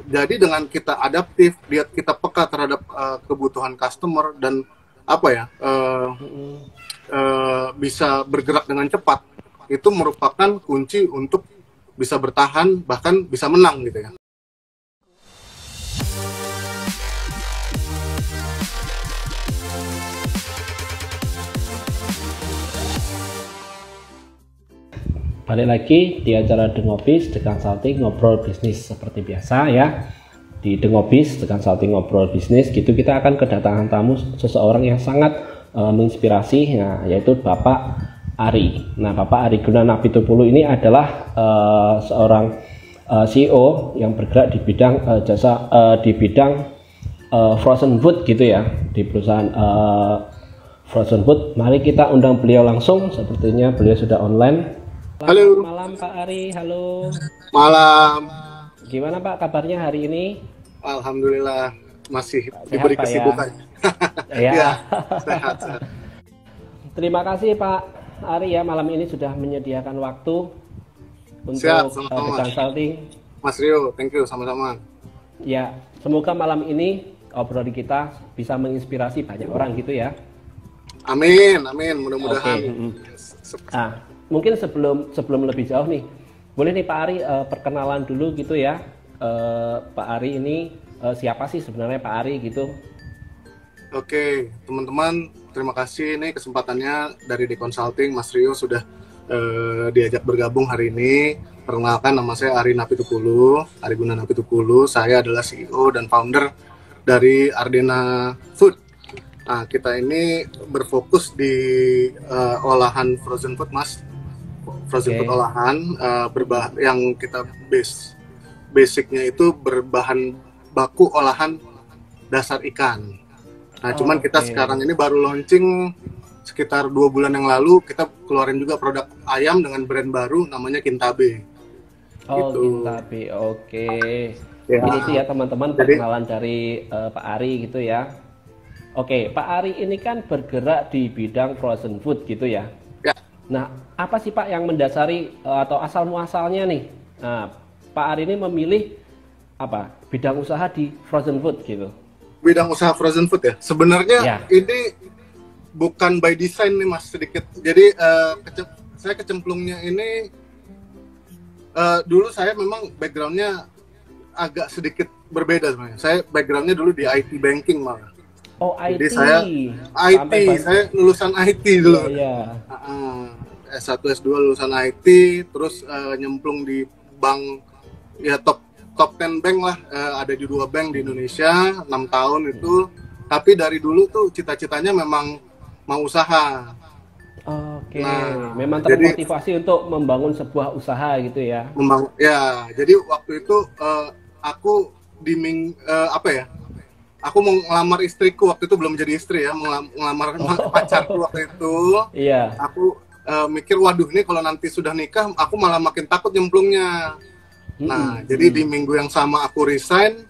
jadi dengan kita adaptif, kita peka terhadap kebutuhan customer dan apa ya, bisa bergerak dengan cepat, itu merupakan kunci untuk bisa bertahan bahkan bisa menang gitu ya. Balik lagi di acara Dengobis The Consulting Ngobrol Bisnis seperti biasa ya. Di Dengobis The Consulting Ngobrol Bisnis gitu kita akan kedatangan tamu seseorang yang sangat menginspirasi, yaitu Bapak Ari. Nah, Bapak Ari Gunana Pitupulu ini adalah seorang CEO yang bergerak di bidang di bidang frozen food gitu ya, di perusahaan frozen food. Mari kita undang beliau langsung, sepertinya beliau sudah online. Halo. Malam Pak Ari, halo. Malam. Gimana Pak kabarnya hari ini? Alhamdulillah masih Sehat, diberi Pak, kesibukan. Ya. Ya, sehat. Terima kasih Pak Ari ya, malam ini sudah menyediakan waktu untuk Siap, sama-sama. consulting. Mas Rio, thank you, sama-sama. Ya, semoga malam ini obrolan kita bisa menginspirasi banyak orang gitu ya. Amin, mudah-mudahan. Nah, mungkin sebelum lebih jauh nih, boleh nih Pak Ari perkenalan dulu gitu ya. Pak Ari ini siapa sih sebenarnya Pak Ari gitu? Oke, teman-teman, terima kasih nih kesempatannya dari The Consulting. Mas Rio sudah diajak bergabung hari ini. Perkenalkan, nama saya Ari Napitupulu, Ari Gunana Napitupulu. Saya adalah CEO dan founder dari Ardena Food. Nah, kita ini berfokus di olahan frozen food, Mas. Frozen food olahan yang kita basicnya itu berbahan baku olahan dasar ikan. Nah, cuman kita sekarang ini baru launching sekitar 2 bulan yang lalu, kita keluarin juga produk ayam dengan brand baru namanya Kintabe. Oh, gitu. Kintabe, oke. Ya. Ini sih ya teman-teman perkenalan dari Pak Ari gitu ya. Oke, Pak Ari ini kan bergerak di bidang frozen food gitu ya. Ya. Nah, apa sih Pak yang mendasari atau asal muasalnya nih? Nah, Pak Ari ini memilih apa? Bidang usaha di frozen food gitu. Bidang usaha frozen food ya. Sebenarnya Ya. ini bukan by design nih, Mas, sedikit. Jadi saya kecemplungnya ini dulu saya memang backgroundnya agak sedikit berbeda sebenarnya. Saya backgroundnya dulu di IT banking malah. Oh, IT. Jadi saya lulusan IT dulu. Iya. S1 S2 lulusan IT, terus nyemplung di bank ya top 10 bank lah, ada di 2 bank di Indonesia, 6 tahun itu. Tapi dari dulu tuh cita-citanya memang mau usaha. Oke. Nah, Memang termotivasi untuk membangun sebuah usaha gitu ya. Ya, jadi waktu itu aku aku mau ngelamar istriku, waktu itu belum jadi istri ya, ngelamar pacarku waktu itu. Iya. Aku mikir, waduh ini kalau nanti sudah nikah, aku malah makin takut nyemplungnya. Nah, jadi di minggu yang sama aku resign,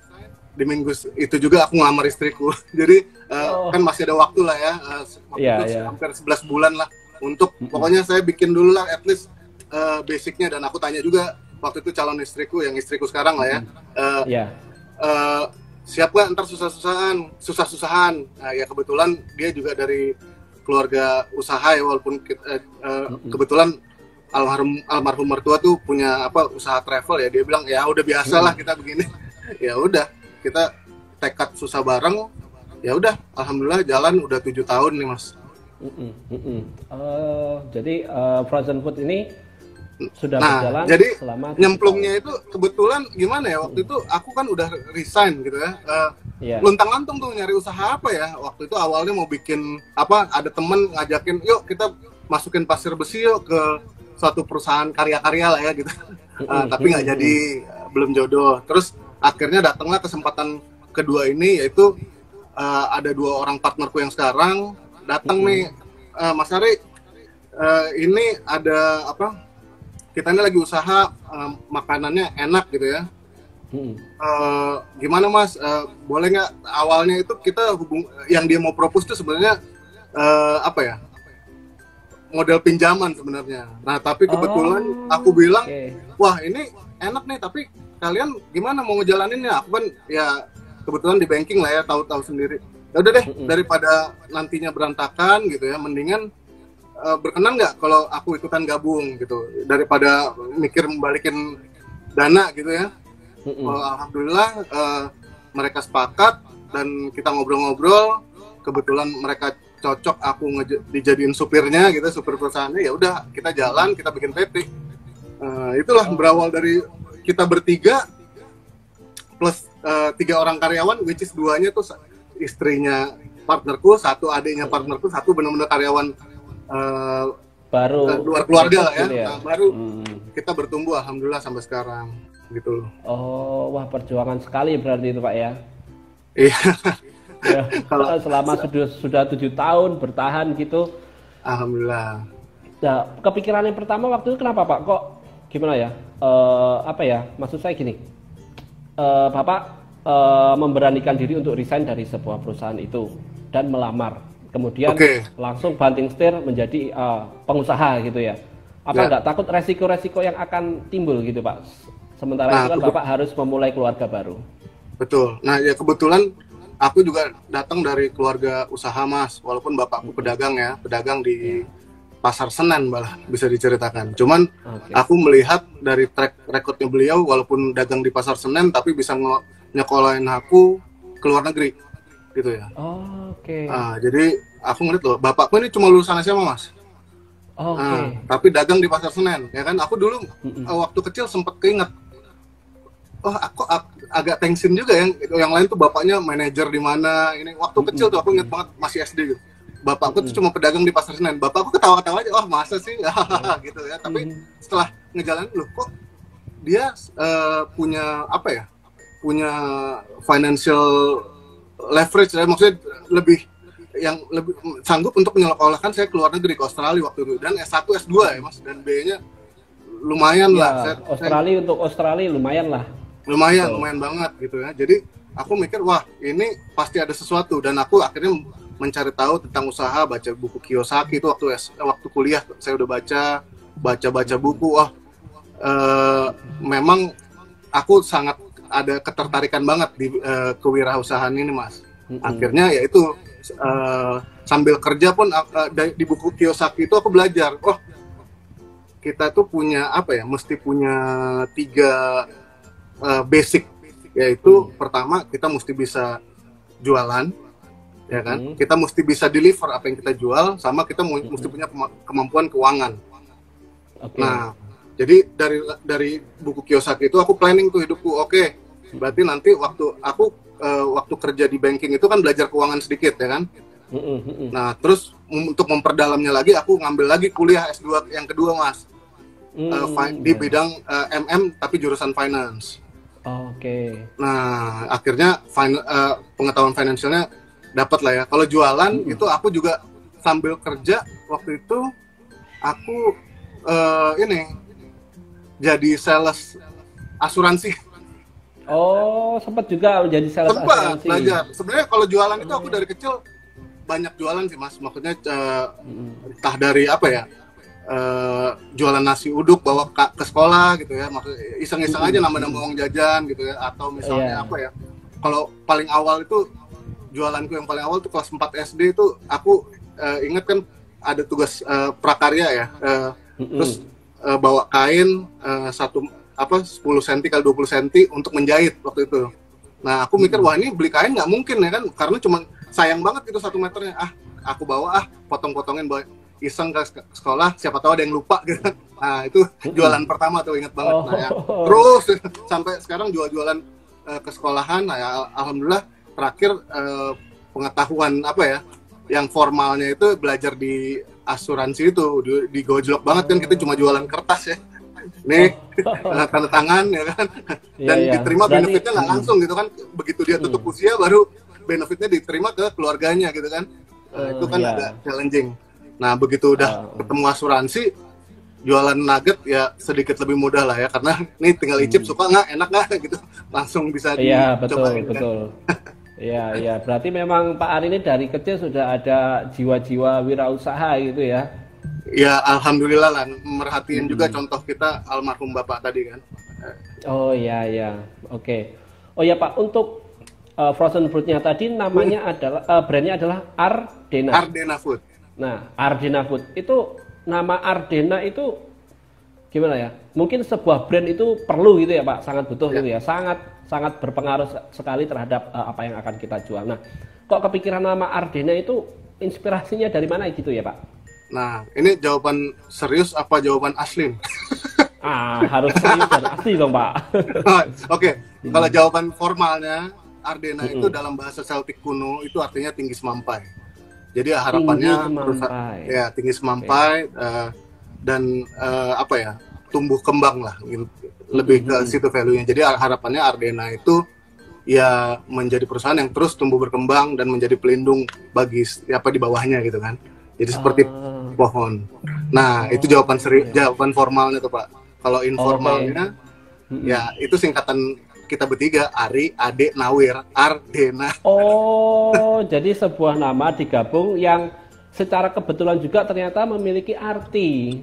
di minggu itu juga aku ngelamar istriku. Jadi kan masih ada waktu lah ya, hampir 11 bulan lah untuk pokoknya saya bikin dulu lah at least basicnya, dan aku tanya juga waktu itu calon istriku, yang istriku sekarang lah ya. Siap gak ntar susah-susahan. Nah, ya kebetulan dia juga dari keluarga usaha ya, walaupun kebetulan almarhum mertua tuh punya usaha travel ya. Dia bilang ya udah biasalah kita begini. Ya udah, kita tekad susah bareng. Ya udah, alhamdulillah jalan udah 7 tahun nih, Mas. Jadi frozen food ini sudah berjalan jadi selama nyemplungnya itu kebetulan gimana ya, waktu itu aku kan udah resign gitu ya. Luntang-lantung tuh nyari usaha apa ya. Waktu itu awalnya mau bikin ada temen ngajakin, yuk kita masukin pasir besi yuk ke suatu perusahaan karya-karya lah ya gitu. Tapi nggak jadi, belum jodoh. Terus akhirnya datanglah kesempatan kedua ini, yaitu ada 2 orang partnerku yang sekarang datang nih, Mas Ari, ini ada kita ini lagi usaha makanannya enak gitu ya. Gimana Mas, boleh nggak? Awalnya itu kita yang dia mau propose tuh sebenarnya model pinjaman sebenarnya. Nah tapi kebetulan aku bilang, wah ini enak nih, tapi kalian gimana mau ngejalaninnya? Aku kan ya kebetulan di banking lah ya, tahu-tahu sendiri. Ya udah deh, daripada nantinya berantakan gitu ya, mendingan berkenan nggak kalau aku ikutan gabung gitu, daripada mikir membalikin dana gitu ya. Alhamdulillah mereka sepakat dan kita ngobrol-ngobrol, kebetulan mereka cocok aku dijadiin supirnya gitu, supir perusahaannya. Ya udah kita jalan, kita bikin PT. Itulah berawal dari kita bertiga plus 3 orang karyawan, which is 2-nya tuh istrinya partnerku, 1 adiknya partnerku, 1 benar-benar karyawan baru luar keluarga ya. Nah, baru kita bertumbuh alhamdulillah sampai sekarang gitu loh. Oh, wah perjuangan sekali berarti itu Pak ya. Iya. Ya, kalau selama sudah 7 tahun bertahan gitu. Alhamdulillah. Nah, kepikiran yang pertama waktu itu kenapa Pak? Kok gimana ya? Apa ya? Maksud saya gini. Bapak memberanikan diri untuk resign dari sebuah perusahaan itu dan melamar. Kemudian langsung banting setir menjadi pengusaha gitu ya. Apa nggak takut resiko-resiko yang akan timbul gitu Pak? Sementara itu kan Bapak harus memulai keluarga baru. Betul. Nah ya kebetulan aku juga datang dari keluarga usaha Mas. Walaupun bapakku pedagang ya, pedagang di Pasar Senen malah bisa diceritakan. Cuman aku melihat dari track recordnya beliau, walaupun dagang di Pasar Senen tapi bisa nyekolahin aku ke luar negeri gitu ya. Jadi aku ngeliat loh, bapakku ini cuma lulusan SMA Mas. Tapi dagang di Pasar Senen ya kan. Aku dulu waktu kecil sempat keinget, aku agak tensin juga yang lain tuh bapaknya manajer di mana. Ini waktu kecil tuh aku inget banget masih SD gitu. Bapakku tuh cuma pedagang di Pasar Senen. Bapakku ketawa-ketawa aja, masa sih gitu ya. Tapi setelah ngejalanin, loh kok dia punya apa ya? Punya financial leverage ya, maksudnya lebih sanggup untuk menyekolahkan saya ke luar negeri, ke Australia waktu itu, dan S1 S2 ya Mas, dan B-nya lumayan lah. Untuk Australia lumayan lah. Lumayan banget gitu ya. Jadi aku mikir, wah ini pasti ada sesuatu, dan aku akhirnya mencari tahu tentang usaha, baca buku Kiyosaki itu waktu kuliah saya udah baca buku. Memang aku sangat ada ketertarikan banget di kewirausahaan ini Mas. Akhirnya ya itu sambil kerja pun di buku Kiyosaki itu aku belajar, kita tuh punya apa ya, mesti punya 3 basic, yaitu pertama kita mesti bisa jualan ya kan, kita mesti bisa deliver apa yang kita jual, sama kita mesti punya kemampuan keuangan. Nah jadi dari buku Kiyosaki itu aku planning tuh hidupku. Berarti nanti waktu kerja di banking itu kan belajar keuangan sedikit ya kan. Nah terus untuk memperdalamnya lagi aku ngambil lagi kuliah S2 yang kedua Mas, di bidang MM tapi jurusan finance. Nah akhirnya pengetahuan finansialnya dapat lah ya. Kalau jualan itu aku juga sambil kerja waktu itu aku jadi sales asuransi. Sempat juga jadi sales asuransi. Belajar. Sebenarnya kalau jualan itu aku dari kecil banyak jualan sih Mas. Maksudnya entah dari apa ya, jualan nasi uduk bawa ke sekolah gitu ya. Maksudnya iseng-iseng aja nambah uang jajan gitu ya. Atau misalnya apa ya, kalau paling awal itu jualanku yang paling awal tuh kelas 4 SD itu aku ingat kan ada tugas prakarya ya. Terus bawa kain 10 cm kali 20 cm untuk menjahit waktu itu. Nah aku mikir, wah ini beli kain nggak mungkin ya kan, karena cuma sayang banget itu 1 meternya. Aku bawa potong-potongin iseng ke sekolah, siapa tahu ada yang lupa gitu. Nah itu jualan pertama tuh, inget banget. Nah ya, terus sampai sekarang jualan ke sekolahan. Nah ya, alhamdulillah terakhir pengetahuan apa ya, yang formalnya itu belajar di asuransi itu di gojlok banget kan, kita cuma jualan kertas ya. Nih tanda tangan ya kan, dan diterima benefitnya nggak langsung gitu kan, begitu dia tutup usia baru benefitnya diterima ke keluarganya gitu kan. Itu kan agak challenging. Nah begitu udah ketemu asuransi, jualan nugget ya sedikit lebih mudah lah ya, karena ini tinggal icip suka nggak, enak nggak gitu, langsung bisa dicoba. Betul. Iya, berarti memang Pak Ari ini dari kecil sudah ada jiwa-jiwa wirausaha gitu ya. Ya alhamdulillah lah, merhatiin juga contoh kita almarhum bapak tadi kan. Oh iya ya, oke. Oh ya Pak, untuk frozen fruitnya tadi namanya adalah brandnya adalah Ardena. Ardena Food. Nah, Ardena Food itu nama Ardena itu gimana ya? Mungkin sebuah brand itu perlu gitu ya Pak, sangat butuh Ya. gitu ya, sangat sangat berpengaruh sekali terhadap apa yang akan kita jual. Nah, kok kepikiran nama Ardena itu inspirasinya dari mana gitu ya Pak? Nah, ini jawaban serius apa jawaban asli? Ah, harus serius dan asli dong Pak. Oke, kalau jawaban formalnya, Ardena itu dalam bahasa Celtic kuno itu artinya tinggi semampai. Jadi harapannya Tinggi semampai. ya tinggi semampai dan apa ya, tumbuh kembang lah, lebih ke situ value-nya. Jadi harapannya Ardena itu ya menjadi perusahaan yang terus tumbuh berkembang dan menjadi pelindung bagi apa di bawahnya gitu kan. Jadi seperti pohon. Nah, itu jawaban formalnya tuh Pak. Kalau informalnya, ya itu singkatan kita bertiga, Ari, Ade, Nawir, Ardena. Oh, jadi sebuah nama digabung yang secara kebetulan juga ternyata memiliki arti.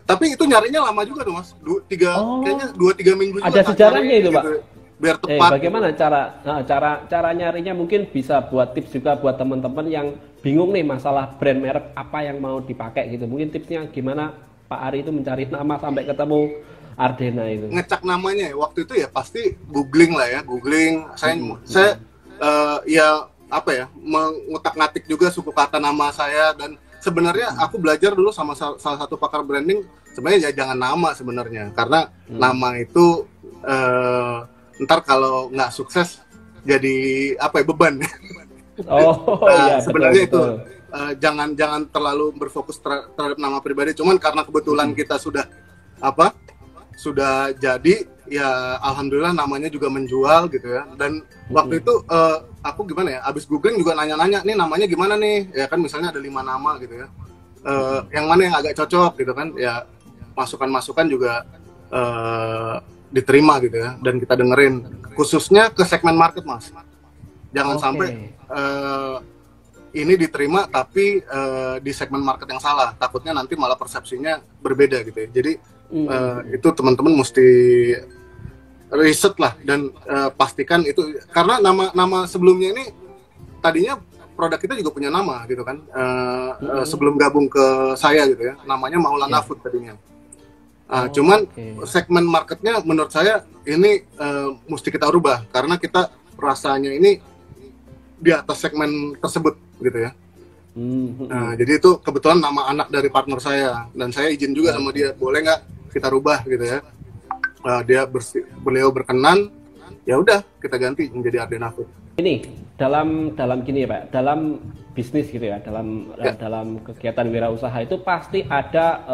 Tapi itu nyarinya lama juga tuh Mas. Kayaknya 2-3 minggu juga. Ada sejarahnya itu Pak. Gitu. Biar tepat. Bagaimana cara nyarinya, mungkin bisa buat tips juga buat teman-teman yang bingung nih masalah brand merek apa yang mau dipakai gitu. Mungkin tipsnya gimana Pak Ari itu mencari nama sampai ketemu Ardena itu. Ngecek namanya ya, waktu itu ya pasti googling lah ya, googling. Saya ya apa ya, mengutak-ngatik juga suku kata nama saya, dan sebenarnya aku belajar dulu sama salah satu pakar branding, sebenarnya ya jangan nama sebenarnya, karena nama itu ntar kalau nggak sukses jadi apa ya, beban. Oh iya, sebenarnya betul, itu jangan terlalu berfokus terhadap nama pribadi. Cuman karena kebetulan kita sudah jadi ya, alhamdulillah namanya juga menjual gitu ya. Dan waktu itu aku gimana ya, abis googling juga nanya-nanya, nih namanya gimana nih ya kan, misalnya ada 5 nama gitu ya, yang mana yang agak cocok gitu kan ya, masukan-masukan juga diterima gitu ya, dan kita dengerin, khususnya ke segmen market Mas. Jangan sampai ini diterima tapi di segmen market yang salah, takutnya nanti malah persepsinya berbeda gitu ya. Jadi itu teman-teman mesti riset lah, dan pastikan itu, karena nama sebelumnya ini tadinya produk kita juga punya nama gitu kan, sebelum gabung ke saya gitu ya, namanya Maulana Food tadinya. Cuman segmen marketnya menurut saya ini mesti kita rubah, karena kita rasanya ini di atas segmen tersebut gitu ya. Nah, jadi itu kebetulan nama anak dari partner saya, dan saya izin juga sama dia, boleh nggak kita rubah gitu ya. Beliau berkenan, ya udah kita ganti menjadi Ardena Food. Ini dalam gini ya Pak, dalam bisnis gitu ya, dalam kegiatan wirausaha itu pasti ada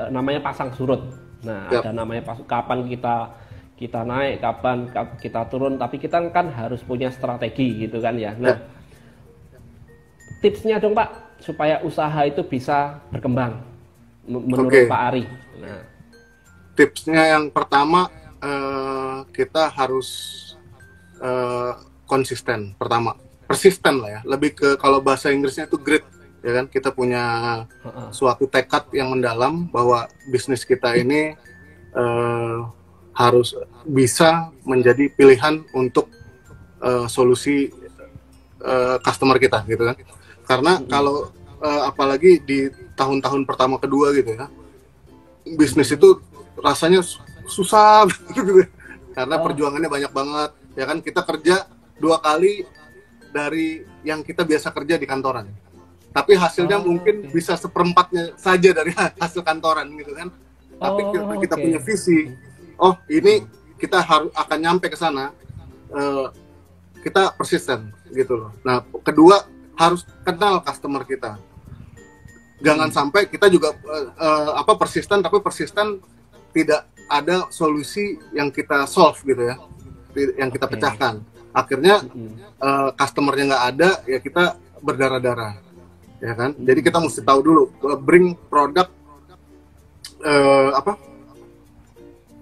namanya pasang surut. Nah, ada namanya kapan kita naik, kapan kita turun, tapi kita kan harus punya strategi gitu kan ya. Nah, tipsnya dong Pak supaya usaha itu bisa berkembang menurut Pak Ari. Nah, tipsnya yang pertama, kita harus konsisten. Pertama, persisten lah ya. Lebih ke, kalau bahasa Inggrisnya itu grit, ya kan. Kita punya suatu tekad yang mendalam bahwa bisnis kita ini harus bisa menjadi pilihan untuk solusi customer kita, gitu kan. Karena kalau apalagi di tahun-tahun pertama kedua gitu ya, bisnis itu rasanya susah gitu, karena perjuangannya banyak banget, ya kan. Kita kerja 2 kali dari yang kita biasa kerja di kantoran, tapi hasilnya mungkin bisa 1/4-nya saja dari hasil kantoran gitu kan. Tapi kita punya visi, ini kita akan nyampe ke sana, kita persisten gitu loh. Nah, kedua, harus kenal customer kita. Jangan sampai kita juga persisten, tapi persisten tidak ada solusi yang kita solve gitu ya, yang kita pecahkan. Akhirnya customernya nggak ada, ya kita berdarah-darah, ya kan. Jadi kita mesti tahu dulu, bring produk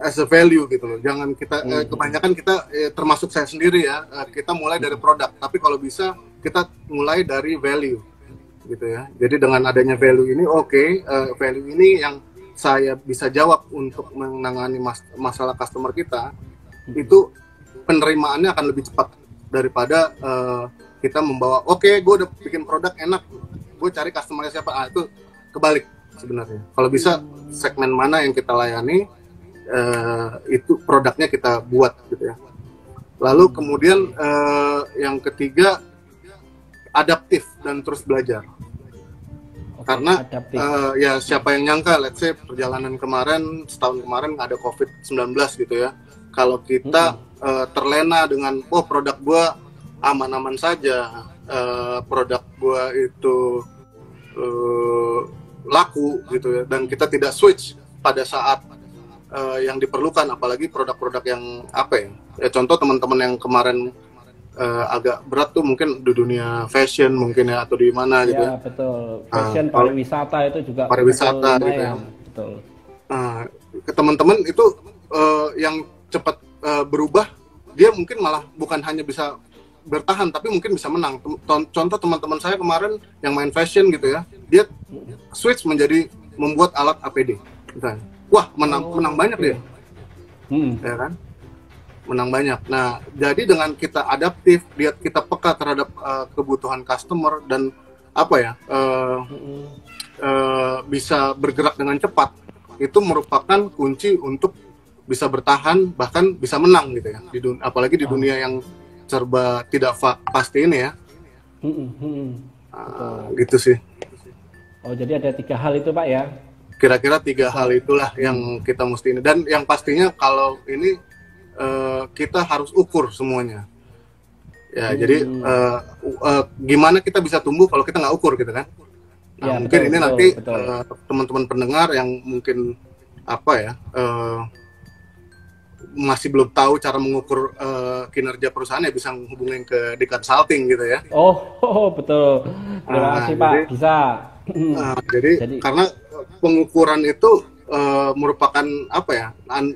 as a value gitu loh. Jangan kita kebanyakan kita termasuk saya sendiri ya, kita mulai dari produk, tapi kalau bisa kita mulai dari value gitu ya. Jadi dengan adanya value ini, value ini yang saya bisa jawab untuk menangani masalah customer kita, itu penerimaannya akan lebih cepat daripada kita membawa, oke, gue udah bikin produk enak, gue cari customer siapa, itu kebalik sebenarnya. Kalau bisa segmen mana yang kita layani, itu produknya kita buat gitu ya. Lalu kemudian yang ketiga, adaptif dan terus belajar. Karena ya siapa yang nyangka, let's say perjalanan kemarin, setahun kemarin ada COVID-19 gitu ya. Kalau kita terlena dengan, oh produk gua aman-aman saja, produk gua itu laku gitu ya, dan kita tidak switch pada saat yang diperlukan, apalagi produk-produk yang apa ya, contoh teman-teman yang kemarin agak berat tuh mungkin di dunia fashion mungkin ya, atau di mana gitu ya. Betul, fashion, pariwisata itu juga pariwisata gitu ya. Betul. Ke teman-teman itu yang cepat berubah, dia mungkin malah bukan hanya bisa bertahan tapi mungkin bisa menang. Contoh teman-teman saya kemarin yang main fashion gitu ya, dia switch menjadi membuat alat APD misalnya. Wah, menang banyak dia. Ya kan? Menang banyak. Nah, jadi dengan kita adaptif, kita peka terhadap kebutuhan customer dan apa ya, bisa bergerak dengan cepat, itu merupakan kunci untuk bisa bertahan, bahkan bisa menang gitu ya. Apalagi di dunia yang serba tidak pasti ini ya. Gitu sih. Oh, jadi ada 3 hal itu Pak ya? Kira-kira 3 hal itulah yang kita mesti ini. Dan yang pastinya kalau ini kita harus ukur semuanya. Ya, jadi gimana kita bisa tumbuh kalau kita nggak ukur gitu kan? Nah, ya, mungkin ini nanti teman-teman pendengar yang mungkin apa ya, masih belum tahu cara mengukur kinerja perusahaan, ya bisa menghubungin ke di consulting gitu ya. Oh betul. Terima kasih Pak. Bisa. Jadi karena pengukuran itu merupakan apa ya,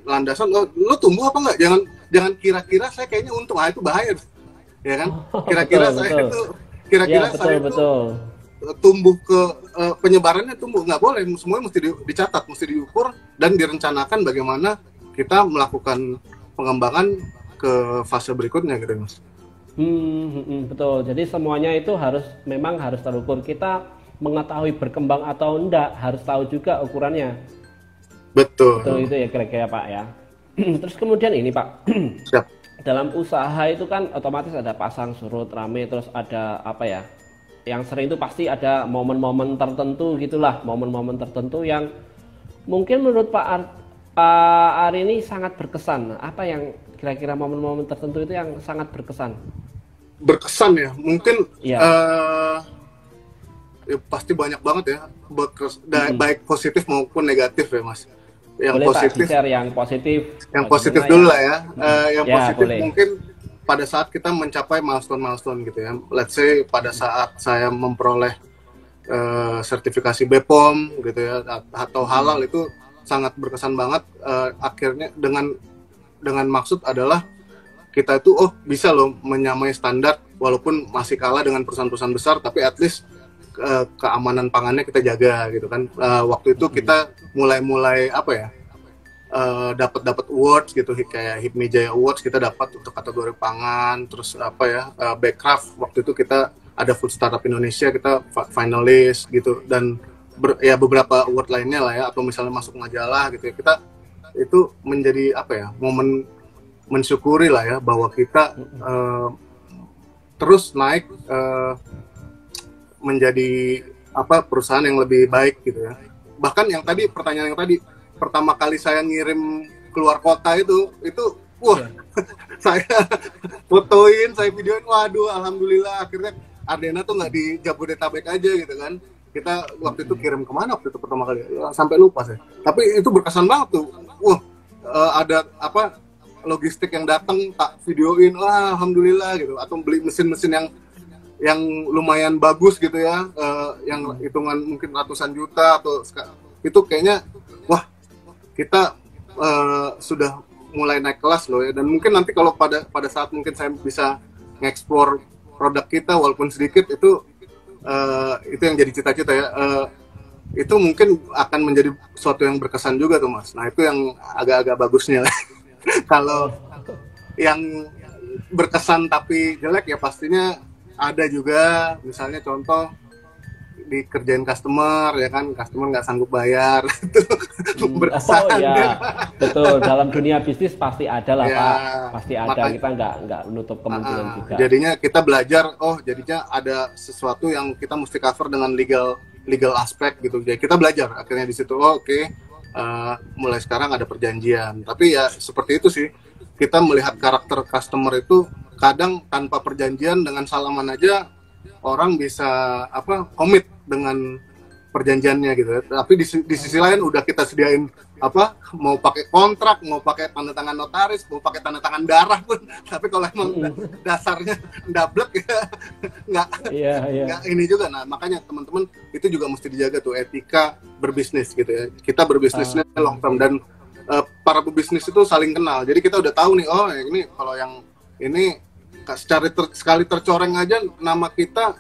landasan lu tumbuh apa enggak, jangan kira-kira saya kayaknya untung, itu bahaya ya kan. Kira-kira saya itu saya itu tumbuh ke penyebarannya tumbuh, nggak boleh, semuanya mesti dicatat, mesti diukur dan direncanakan bagaimana kita melakukan pengembangan ke fase berikutnya gitu Mas. Betul, jadi semuanya itu memang harus terukur. Kita mengetahui berkembang atau enggak harus tahu juga ukurannya. Betul itu ya kira-kira Pak ya. Terus kemudian ini Pak, siap. Dalam usaha itu kan otomatis ada pasang surut rame, terus ada apa ya, yang sering itu pasti ada momen-momen tertentu gitulah, momen-momen tertentu yang mungkin menurut Pak Ari ini sangat berkesan. Apa yang kira-kira momen-momen tertentu itu yang sangat berkesan? Berkesan ya, mungkin ya, pasti banyak banget ya, baik positif maupun negatif ya Mas. Yang boleh positif, Pak, yang positif. Yang positif dulu lah ya. Yang ya, positif boleh. Mungkin pada saat kita mencapai milestone gitu ya. Let's say pada saat saya memperoleh sertifikasi BPOM gitu ya, atau halal, itu sangat berkesan banget. Akhirnya dengan maksud adalah kita itu bisa loh menyamai standar walaupun masih kalah dengan perusahaan-perusahaan besar, tapi at least keamanan pangannya kita jaga gitu kan. Waktu itu kita mulai apa ya, dapat awards gitu, kayak HIPMI Jaya Awards kita dapat untuk kategori pangan. Terus apa ya, Backcraft waktu itu kita ada Food Startup Indonesia, kita finalis gitu, dan beberapa award lainnya lah ya, atau misalnya masuk majalah gitu ya. Kita itu menjadi apa ya, momen mensyukuri lah ya, bahwa kita terus naik menjadi perusahaan yang lebih baik gitu ya. Bahkan yang tadi, pertanyaan yang tadi, pertama kali saya ngirim keluar kota itu wah, saya fotoin, saya videoin, waduh, alhamdulillah akhirnya Ardena tuh nggak di Jabodetabek aja gitu kan. Kita waktu itu kirim kemana waktu itu pertama kali, sampai lupa saya. Tapi itu berkesan banget tuh. Wah, ada logistik yang datang, tak videoin, wah alhamdulillah gitu. Atau beli mesin-mesin yang lumayan bagus gitu ya, yang hitungan mungkin ratusan juta, atau itu kayaknya wah, kita sudah mulai naik kelas loh ya. Dan mungkin nanti kalau pada saat mungkin saya bisa ngeksplor produk kita walaupun sedikit, itu yang jadi cita-cita ya. itu mungkin akan menjadi sesuatu yang berkesan juga tuh Mas. Nah itu yang agak-agak bagusnya. Kalau yang berkesan tapi jelek ya pastinya ada juga, misalnya contoh dikerjain customer ya kan, customer nggak sanggup bayar. Itu berkesan. Oh ya, betul. Dalam dunia bisnis pasti ada lah Ya, Pak, pasti ada. makanya Kita nggak menutup kemungkinan juga. jadinya kita belajar, oh jadinya ada sesuatu yang kita mesti cover dengan legal aspek gitu. Jadi kita belajar akhirnya di situ. Oh, oke. Mulai sekarang ada perjanjian. Tapi ya seperti itu sih. Kita melihat karakter customer itu kadang tanpa perjanjian, dengan salaman aja orang bisa komit dengan perjanjiannya gitu ya. Tapi di sisi lain udah kita sediain mau pakai kontrak, mau pakai tanda tangan notaris, mau pakai tanda tangan darah pun. Tapi kalau emang dasarnya ndablek ya nggak ini juga. Nah makanya teman-teman itu juga mesti dijaga tuh etika berbisnis gitu ya. Kita berbisnisnya long term, dan para pebisnis itu saling kenal. Jadi kita udah tahu nih, oh ini kalau yang ini sekali tercoreng aja nama kita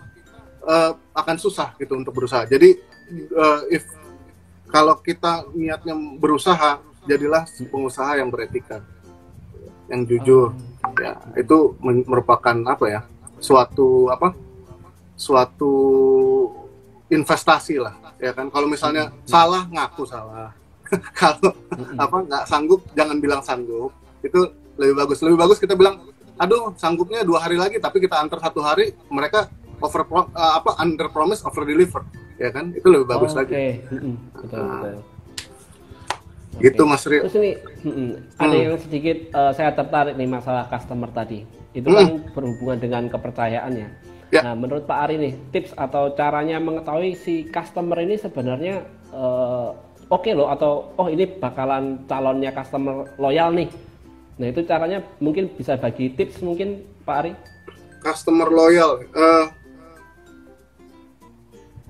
akan susah gitu untuk berusaha. Jadi kalau kita niatnya berusaha, jadilah pengusaha yang beretika, yang jujur. Ya, itu merupakan suatu investasi lah, ya kan. Kalau misalnya salah, ngaku salah. Kalau nggak sanggup, jangan bilang sanggup. Itu lebih bagus kita bilang, aduh sanggupnya 2 hari lagi, tapi kita antar 1 hari, mereka under promise over deliver, ya kan. Itu lebih bagus lagi. Betul. Gitu Mas Rio. Terus ini ada yang sedikit saya tertarik nih masalah customer tadi. Itu kan berhubungan dengan kepercayaannya. Ya. Nah, menurut Pak Ari nih, tips atau caranya mengetahui si customer ini sebenarnya oke loh, atau oh ini bakalan calonnya customer loyal nih. Nah, itu caranya mungkin bisa bagi tips mungkin Pak Ari. Customer loyal.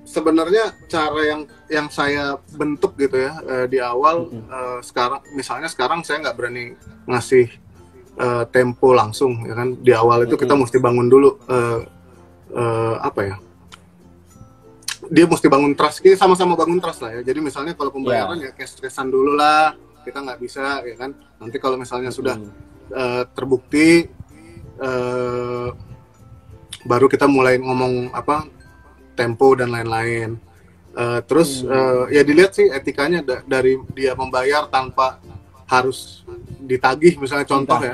Sebenarnya cara yang saya bentuk gitu ya di awal, sekarang saya nggak berani ngasih tempo langsung ya kan. Di awal itu kita mesti bangun dulu dia mesti bangun trust, kita sama-sama bangun trust lah ya. Jadi misalnya kalau pembayaran ya cash-cashan dulu lah, kita nggak bisa ya kan. Nanti kalau misalnya sudah terbukti, baru kita mulai ngomong tempo dan lain-lain. Terus ya dilihat sih etikanya dari dia membayar tanpa harus ditagih misalnya, contoh ya.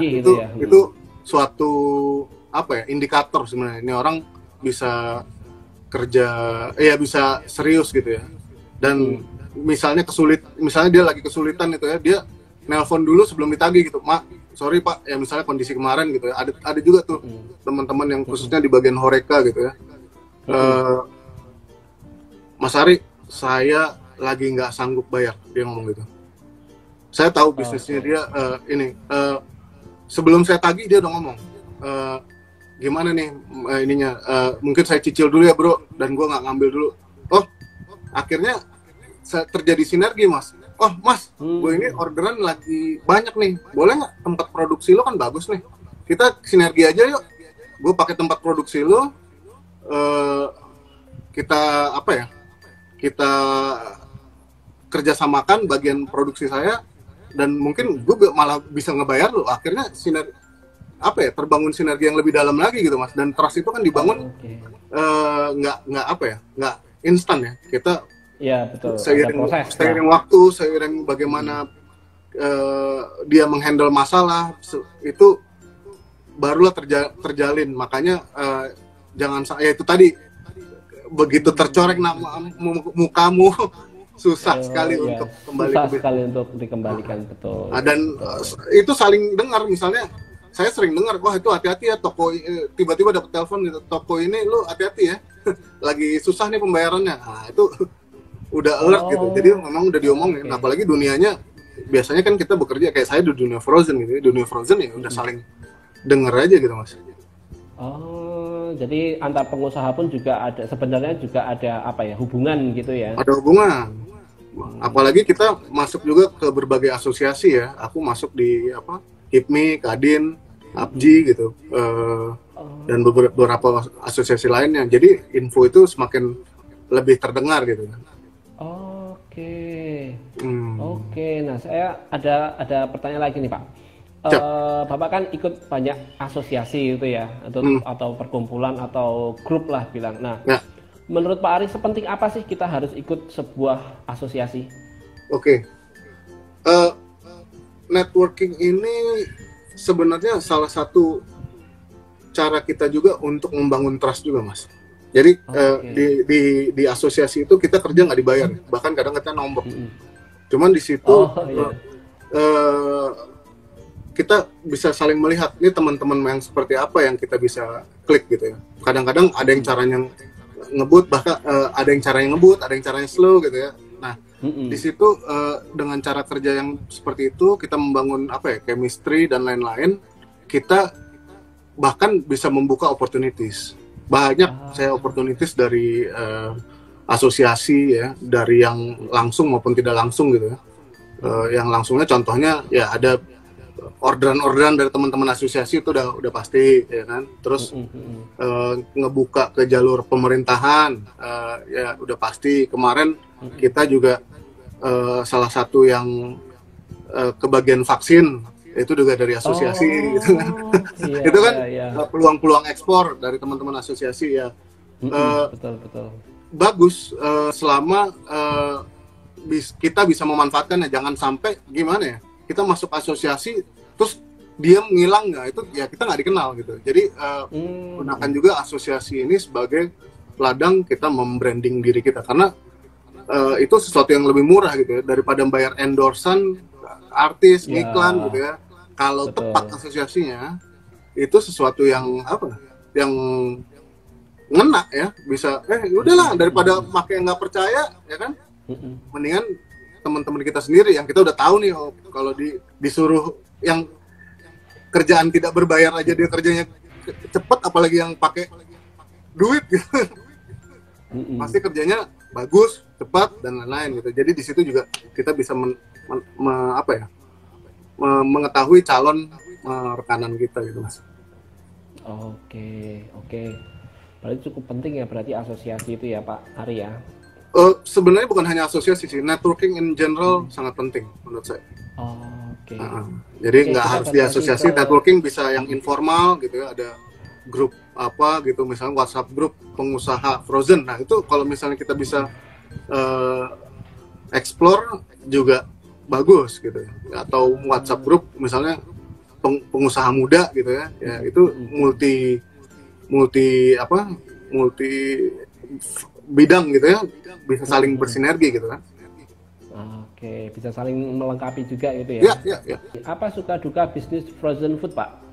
Itu suatu indikator sebenarnya, ini orang bisa kerja, bisa serius gitu ya. Dan misalnya dia lagi kesulitan itu ya, dia nelpon dulu sebelum ditagih gitu, Mak, sorry Pak, ya misalnya kondisi kemarin gitu ya, ada juga tuh teman-teman yang khususnya di bagian Horeca gitu ya. Mas Ari, saya lagi nggak sanggup bayar, dia ngomong gitu. Saya tahu bisnisnya dia sebelum saya tagih dia udah ngomong, gimana nih ininya, mungkin saya cicil dulu ya bro, dan gue nggak ngambil dulu. Oh, akhirnya terjadi sinergi Mas. Oh Mas, gue ini orderan lagi banyak nih, boleh nggak tempat produksi lo kan bagus nih, kita sinergi aja yuk. Gue pakai tempat produksi lo, kita kerjasamakan bagian produksi saya, dan mungkin gue malah bisa ngebayar lo. Akhirnya terbangun sinergi yang lebih dalam lagi gitu Mas. Dan trust itu kan dibangun nggak instan ya. Kita betul. Seiring waktu, seiring bagaimana dia menghandle masalah, itu barulah terjalin. Makanya jangan itu tadi, begitu tercoreng nama mukamu, susah sekali untuk kembali. Susah sekali untuk dikembalikan, betul. Dan itu saling dengar. Misalnya saya sering dengar, wah itu hati-hati ya toko, tiba-tiba dapat telepon gitu, toko ini lu hati-hati ya, lagi susah nih pembayarannya. Nah itu udah alert gitu. Jadi memang udah diomongin. Apalagi dunianya, biasanya kan kita bekerja kayak saya di dunia frozen gitu. Dunia frozen ya udah saling denger aja gitu Mas. Jadi antar pengusaha pun juga ada, sebenarnya juga ada hubungan gitu ya. Ada hubungan. Apalagi kita masuk juga ke berbagai asosiasi ya. Aku masuk di HIPMI, Kadin, APJI gitu. Dan beberapa asosiasi lainnya. Jadi info itu semakin lebih terdengar gitu. Oke. Nah, saya ada pertanyaan lagi nih, Pak. Siap. Bapak kan ikut banyak asosiasi itu ya, atau perkumpulan atau grup lah bilang. Nah, Ya. menurut Pak Ari sepenting apa sih kita harus ikut sebuah asosiasi? Oke. Networking ini sebenarnya salah satu cara kita juga untuk membangun trust juga, Mas. Jadi di asosiasi itu kita kerja nggak dibayar, bahkan kadang kita nombok. Cuman di situ kita bisa saling melihat ini teman-teman yang seperti apa yang kita bisa klik gitu ya. Kadang-kadang ada yang caranya ngebut, bahkan ada yang caranya ngebut, ada yang caranya slow gitu ya. Nah, di situ dengan cara kerja yang seperti itu kita membangun chemistry dan lain-lain, kita bahkan bisa membuka opportunities. Banyak saya opportunities dari asosiasi ya, dari yang langsung maupun tidak langsung gitu ya. Yang langsungnya contohnya ya ada orderan-orderan dari teman-teman asosiasi itu udah pasti ya kan. Terus ngebuka ke jalur pemerintahan ya udah pasti. Kemarin kita juga salah satu yang kebagian vaksin itu juga dari asosiasi gitu kan. Itu kan peluang-peluang ekspor dari teman-teman asosiasi ya. Betul. Bagus selama kita bisa memanfaatkannya. Jangan sampai gimana ya, kita masuk asosiasi terus dia ngilang nggak, itu ya kita nggak dikenal gitu. Jadi gunakan juga asosiasi ini sebagai ladang kita membranding diri kita, karena itu sesuatu yang lebih murah gitu ya daripada bayar endorsan artis, iklan gitu ya. Kalau tepat asosiasinya itu sesuatu yang yang ngena ya, bisa udahlah daripada pakai yang nggak percaya ya kan. Mendingan teman-teman kita sendiri yang kita udah tahu nih, kalau disuruh yang kerjaan tidak berbayar aja dia kerjanya cepet, apalagi yang pakai duit gitu. Pasti kerjanya bagus, cepat dan lain-lain gitu. Jadi di situ juga kita bisa mengetahui calon rekanan kita gitu, Mas. Oke. Berarti cukup penting ya berarti asosiasi itu ya, Pak Ari ya. Sebenarnya bukan hanya asosiasi sih, networking in general sangat penting menurut saya. Jadi nggak harus di asosiasi, networking bisa yang informal gitu ya, ada grup apa gitu, misalnya WhatsApp grup pengusaha frozen. Nah itu kalau misalnya kita bisa explore juga bagus gitu ya. Atau WhatsApp grup misalnya pengusaha muda gitu ya, itu multi bidang gitu ya, bisa saling bersinergi gitu kan. Oke, bisa saling melengkapi juga gitu ya. Iya. Apa suka duka bisnis frozen food, Pak?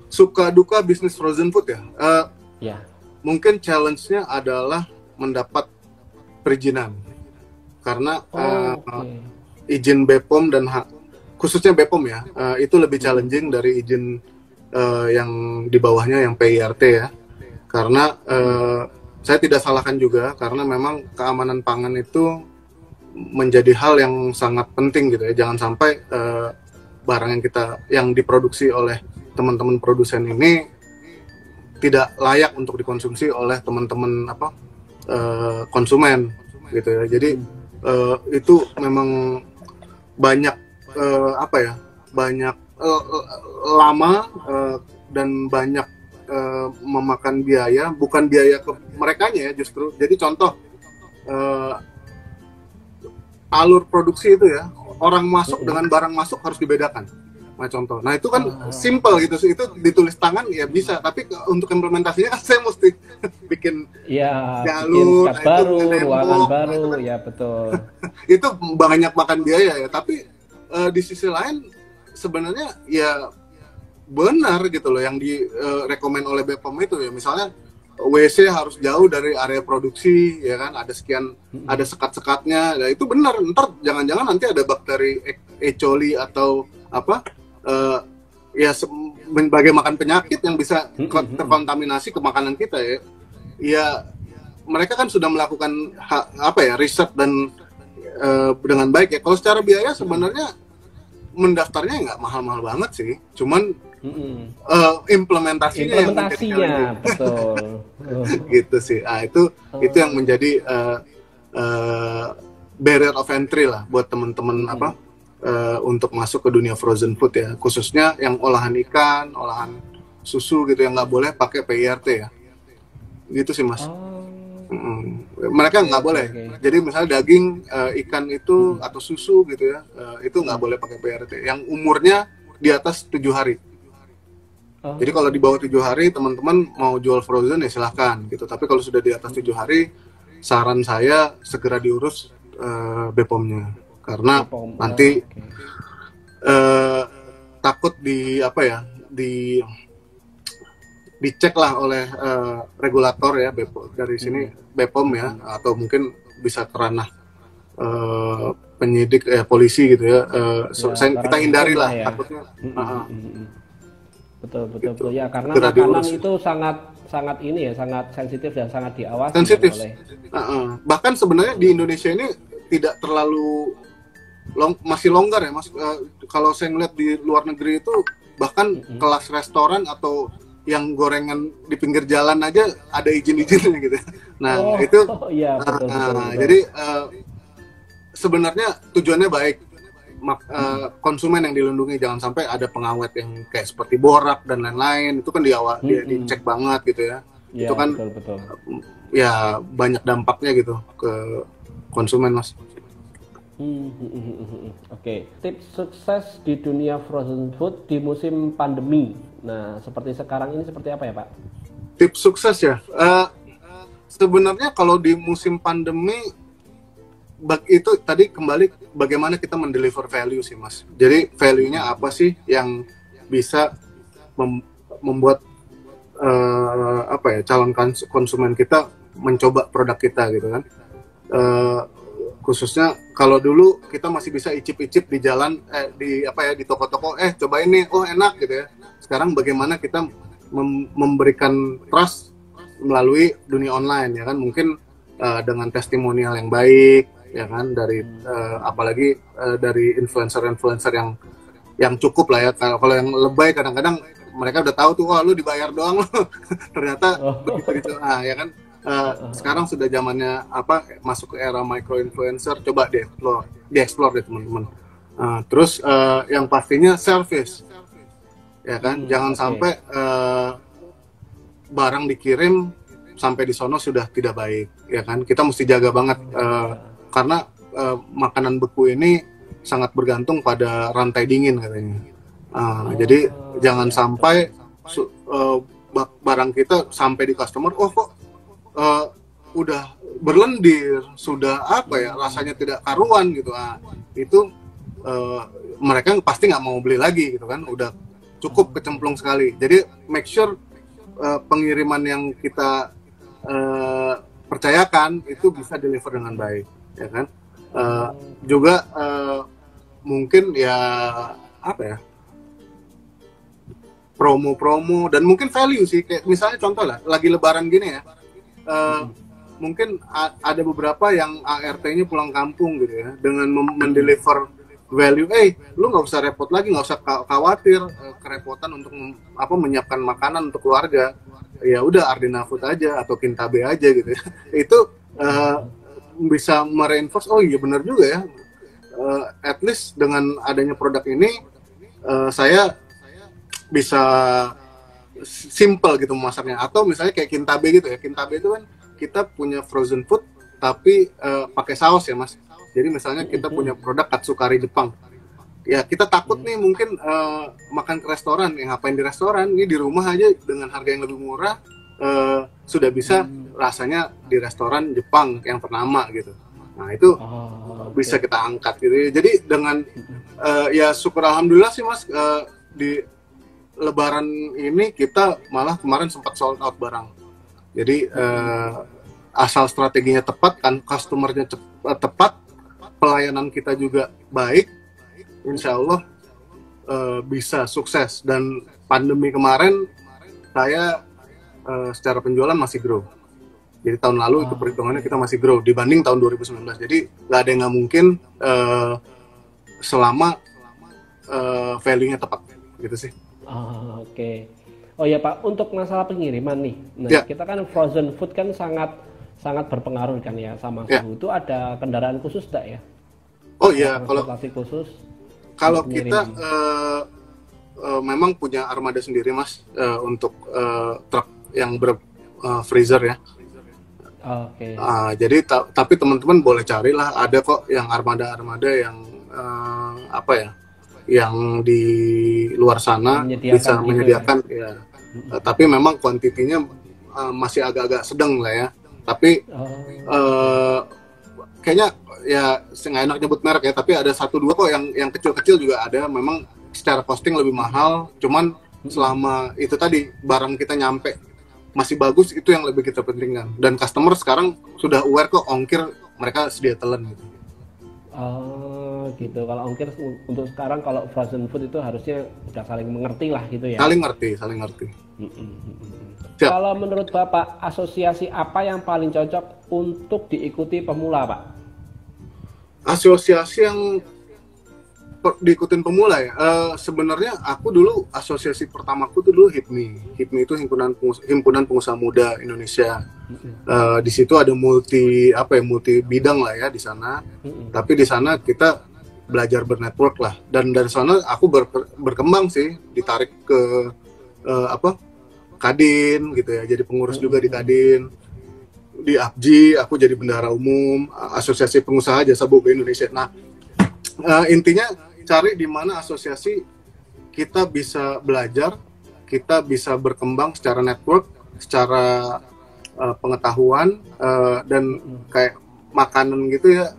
Suka duka bisnis frozen food ya? Ya. Mungkin challenge-nya adalah mendapat perizinan. Karena izin BPOM dan khususnya BPOM ya, itu lebih challenging dari izin yang di bawahnya yang PIRT ya. Karena saya tidak salahkan juga, karena memang keamanan pangan itu menjadi hal yang sangat penting gitu ya. Jangan sampai barang yang diproduksi oleh teman-teman produsen ini tidak layak untuk dikonsumsi oleh teman-teman konsumen gitu ya. Jadi itu memang banyak banyak lama dan banyak memakan biaya, bukan biaya ke merekanya ya justru. Jadi contoh alur produksi itu ya, orang masuk dengan barang masuk harus dibedakan. Nah contoh, nah itu kan simple gitu, itu ditulis tangan ya bisa, tapi untuk implementasinya kan saya mesti bikin jalur, bikin baru, ruangan baru, ya betul. Itu banyak makan biaya ya, tapi di sisi lain sebenarnya ya benar gitu loh yang direkomend oleh BPOM itu ya, misalnya WC harus jauh dari area produksi ya kan, ada sekian, ada sekat-sekatnya, ya itu benar. Ntar jangan-jangan nanti ada bakteri E. coli atau berbagai makan penyakit yang bisa terkontaminasi ke makanan kita ya. Ya mereka kan sudah melakukan riset dan dengan baik ya. Kalau secara biaya sebenarnya mendaftarnya nggak mahal-mahal banget sih, cuman implementasinya betul. Gitu sih. Itu yang menjadi barrier of entry lah buat teman-teman untuk masuk ke dunia frozen food ya, khususnya yang olahan ikan, olahan susu gitu yang nggak boleh pakai PIRT ya, gitu sih Mas. Mereka nggak boleh. Jadi misalnya daging, ikan itu atau susu gitu ya, itu nggak boleh pakai PIRT. Yang umurnya di atas 7 hari. Jadi kalau di bawah 7 hari teman-teman mau jual frozen ya silahkan gitu. Tapi kalau sudah di atas 7 hari, saran saya segera diurus BPOM-nya, karena nanti takut dicek lah oleh regulator ya, dari sini BPOM ya, atau mungkin bisa ke ranah penyidik polisi gitu ya. Kita hindari lah ya. Takutnya. Betul ya, karena makanan itu sangat ini ya, sangat sensitif dan sangat diawasi. Sensitif. Bahkan sebenarnya di Indonesia ini tidak terlalu masih longgar ya Mas. Kalau saya ngeliat di luar negeri itu bahkan kelas restoran atau yang gorengan di pinggir jalan aja ada izin-izinnya gitu. Nah itu, iya, betul. Jadi sebenarnya tujuannya baik, konsumen yang dilindungi, jangan sampai ada pengawet yang kayak seperti borak dan lain-lain, itu kan dicek banget gitu ya. Itu kan betul. Ya banyak dampaknya gitu ke konsumen Mas. Oke. Tips sukses di dunia frozen food di musim pandemi. Nah, seperti sekarang ini seperti apa ya Pak? Tips sukses ya. Sebenarnya kalau di musim pandemi itu tadi kembali bagaimana kita mendeliver value sih Mas. Jadi value-nya apa sih yang bisa membuat calon konsumen kita mencoba produk kita gitu kan. Khususnya kalau dulu kita masih bisa icip-icip di jalan, di toko-toko, cobain nih, oh enak gitu ya. Sekarang bagaimana kita memberikan trust melalui dunia online ya kan, mungkin dengan testimonial yang baik ya kan, dari apalagi dari influencer yang cukup lah ya. Kalau yang lebay kadang-kadang mereka udah tahu tuh, lu dibayar doang ternyata begitu ya kan. Sekarang sudah zamannya masuk ke era micro influencer, coba dieksplor deh teman-teman. Terus yang pastinya service ya kan, jangan sampai barang dikirim sampai di sono sudah tidak baik ya kan. Kita mesti jaga banget karena makanan beku ini sangat bergantung pada rantai dingin katanya. Jadi jangan sampai barang kita sampai di customer, kok udah berlendir, sudah rasanya tidak karuan gitu. Itu mereka pasti nggak mau beli lagi gitu kan, udah cukup kecemplung sekali. Jadi make sure pengiriman yang kita percayakan itu bisa deliver dengan baik ya kan. Juga mungkin promo-promo dan mungkin value sih, kayak misalnya contoh lah lagi lebaran gini ya. Mungkin ada beberapa yang ART-nya pulang kampung gitu ya, dengan mendeliver value, lu nggak usah repot lagi, nggak usah khawatir kerepotan untuk menyiapkan makanan untuk keluarga, ya udah Ardina Food aja atau Kintabe aja gitu ya. Itu bisa mereinforce, oh iya benar juga ya, at least dengan adanya produk ini saya bisa simple gitu memasaknya. Atau misalnya kayak Kintabe gitu ya, Kintabe itu kan kita punya frozen food tapi pakai saus ya Mas. Jadi misalnya kita punya produk katsukari Jepang, ya kita takut nih mungkin makan ke restoran, yang ngapain di restoran, ini di rumah aja dengan harga yang lebih murah sudah bisa rasanya di restoran Jepang yang ternama gitu. Nah itu bisa kita angkat gitu. Jadi dengan ya syukur alhamdulillah sih Mas, di Lebaran ini kita malah kemarin sempat sold out barang. Jadi asal strateginya tepat kan, customernya tepat, pelayanan kita juga baik, insya Allah bisa sukses. Dan pandemi kemarin saya secara penjualan masih grow. Jadi tahun lalu itu perhitungannya kita masih grow dibanding tahun 2019. Jadi nggak ada yang nggak mungkin selama value-nya tepat, gitu sih. Oke. Oh ya Pak, untuk masalah pengiriman nih, nah kita kan frozen food kan sangat sangat berpengaruh kan ya sama Ya. suhu. Itu ada kendaraan khusus enggak ya? Oh iya, Transportasi khusus kalau untuk kita ngirim. memang punya armada sendiri Mas, untuk truk yang freezer ya. Oke. Jadi tapi teman-teman boleh carilah, ada kok yang armada-armada yang apa ya, yang di luar sana Menyediakan bisa gitu ya. menyediakan ya. Tapi memang kuantitinya masih agak-agak sedang lah ya. Tapi Oh, kayaknya ya nggak enak nyebut merek ya. Tapi ada satu dua kok yang kecil-kecil juga ada. Memang secara costing lebih mahal. Cuman selama itu tadi barang kita nyampe masih bagus, itu yang lebih kita pentingkan. Dan customer sekarang sudah aware kok, ongkir mereka sedia telan gitu. oh gitu. Kalau ongkir untuk sekarang kalau frozen food itu harusnya udah saling mengerti lah gitu ya. Saling ngerti. Siap. Kalau menurut Bapak, asosiasi apa yang paling cocok untuk diikuti pemula, Pak? Asosiasi yang diikutin pemula ya. Sebenarnya aku dulu asosiasi pertamaku tuh dulu HIPMI. HIPMI itu himpunan pengusaha muda Indonesia. Di situ ada multi bidang lah ya di sana. Tapi di sana kita belajar bernetwork lah. Dan dari sana aku berkembang sih, ditarik ke Kadin gitu ya. Jadi pengurus juga di Kadin. Di APJI aku jadi bendahara umum Asosiasi Pengusaha Jasa Boga Indonesia. Nah, intinya cari di mana asosiasi kita bisa belajar, kita bisa berkembang secara network, secara pengetahuan, dan kayak makanan gitu ya.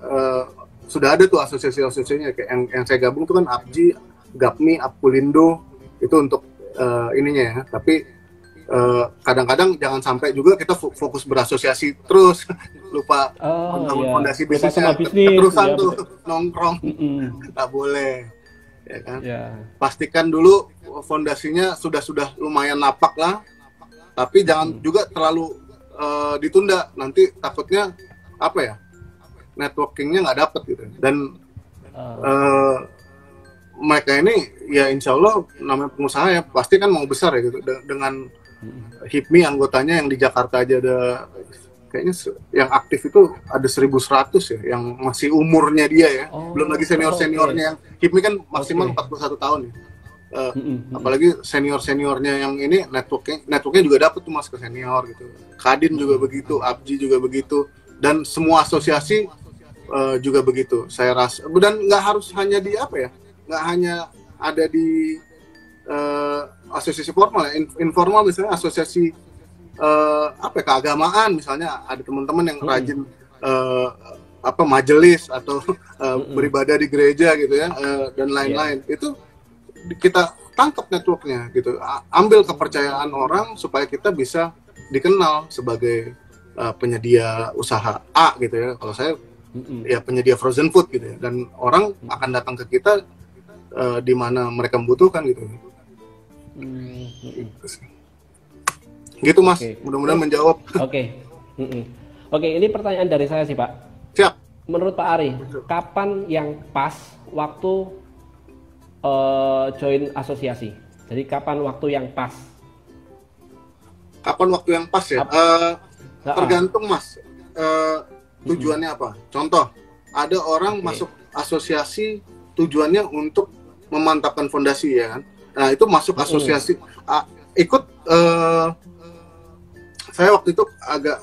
Sudah ada tuh asosiasi-asosiasinya, kayak yang saya gabung tuh kan APJI, GAPMI, Apkulindo, itu untuk ininya ya. Tapi kadang-kadang jangan sampai juga kita fokus berasosiasi terus lupa membangun fondasi bisnisnya, terusan tuh nongkrong. Nggak boleh ya kan. Pastikan dulu fondasinya sudah lumayan napak lah, tapi jangan juga terlalu ditunda, nanti takutnya apa ya, networkingnya nggak dapet gitu. Dan mereka ini ya insya Allah namanya pengusaha ya, pasti kan mau besar ya gitu. Dengan HIPMI anggotanya yang di Jakarta aja ada kayaknya yang aktif itu ada 1.100 ya, yang masih umurnya dia ya. Belum lagi senior-seniornya yang HIPMI kan maksimal 41 tahun ya. Apalagi senior-seniornya yang ini networknya juga dapet tuh Mas ke senior gitu. Kadin juga begitu, APJI juga begitu, dan semua asosiasi juga begitu. Saya rasa, dan nggak harus hanya di apa ya, nggak hanya ada di asosiasi formal ya, informal misalnya asosiasi keagamaan, misalnya ada teman-teman yang rajin majelis atau beribadah di gereja gitu ya, dan lain-lain. Itu kita tangkap networknya gitu, ambil kepercayaan orang supaya kita bisa dikenal sebagai penyedia usaha A gitu ya. Kalau saya ya penyedia frozen food gitu ya, dan orang akan datang ke kita di mana mereka membutuhkan gitu. Gitu Mas, mudah-mudahan menjawab. Oke, ini pertanyaan dari saya sih Pak. Siap. Menurut Pak Ari, kapan yang pas waktu join asosiasi? Jadi kapan waktu yang pas? Kapan waktu yang pas ya? Tergantung Mas, tujuannya apa. Contoh, ada orang masuk asosiasi tujuannya untuk memantapkan fondasi ya kan. Nah itu masuk asosiasi, ikut. Saya waktu itu agak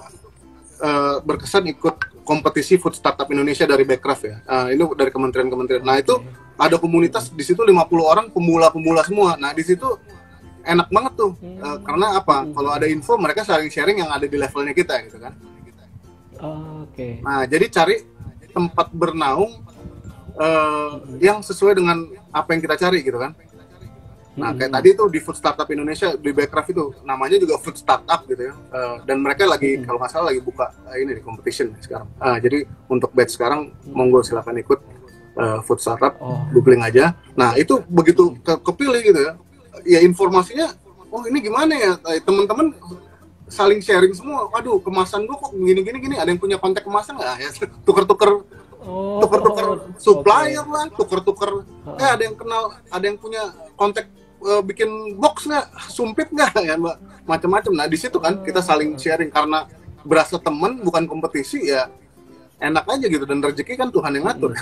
berkesan ikut kompetisi Food Startup Indonesia dari Backcraft ya. Ini dari kementerian-kementerian. Nah itu ada komunitas di situ 50 orang pemula-pemula semua. Nah di situ enak banget tuh, karena apa? Kalau ada info mereka saling sharing yang ada di levelnya kita gitu kan. Nah jadi cari tempat bernaung yang sesuai dengan apa yang kita cari gitu kan. Nah kayak tadi tuh di Food Startup Indonesia di Backcraft itu namanya juga Food Startup gitu ya, dan mereka lagi kalau nggak salah lagi buka ini di competition sekarang. Jadi untuk batch sekarang monggo silakan ikut Food Startup, googling aja. Nah itu begitu kepilih gitu ya, ya informasinya, oh ini gimana ya, teman-teman saling sharing semua. Waduh kemasan gua kok gini, ada yang punya kontak kemasan nggak ya, tuker-tuker supplier lah, tuker-tuker, ada yang kenal, ada yang punya kontak bikin box nggak, sumpit nggak ya, macam-macam. Nah di situ kan kita saling sharing, karena berasa teman bukan kompetisi ya enak aja gitu, dan rezeki kan Tuhan yang ngatur.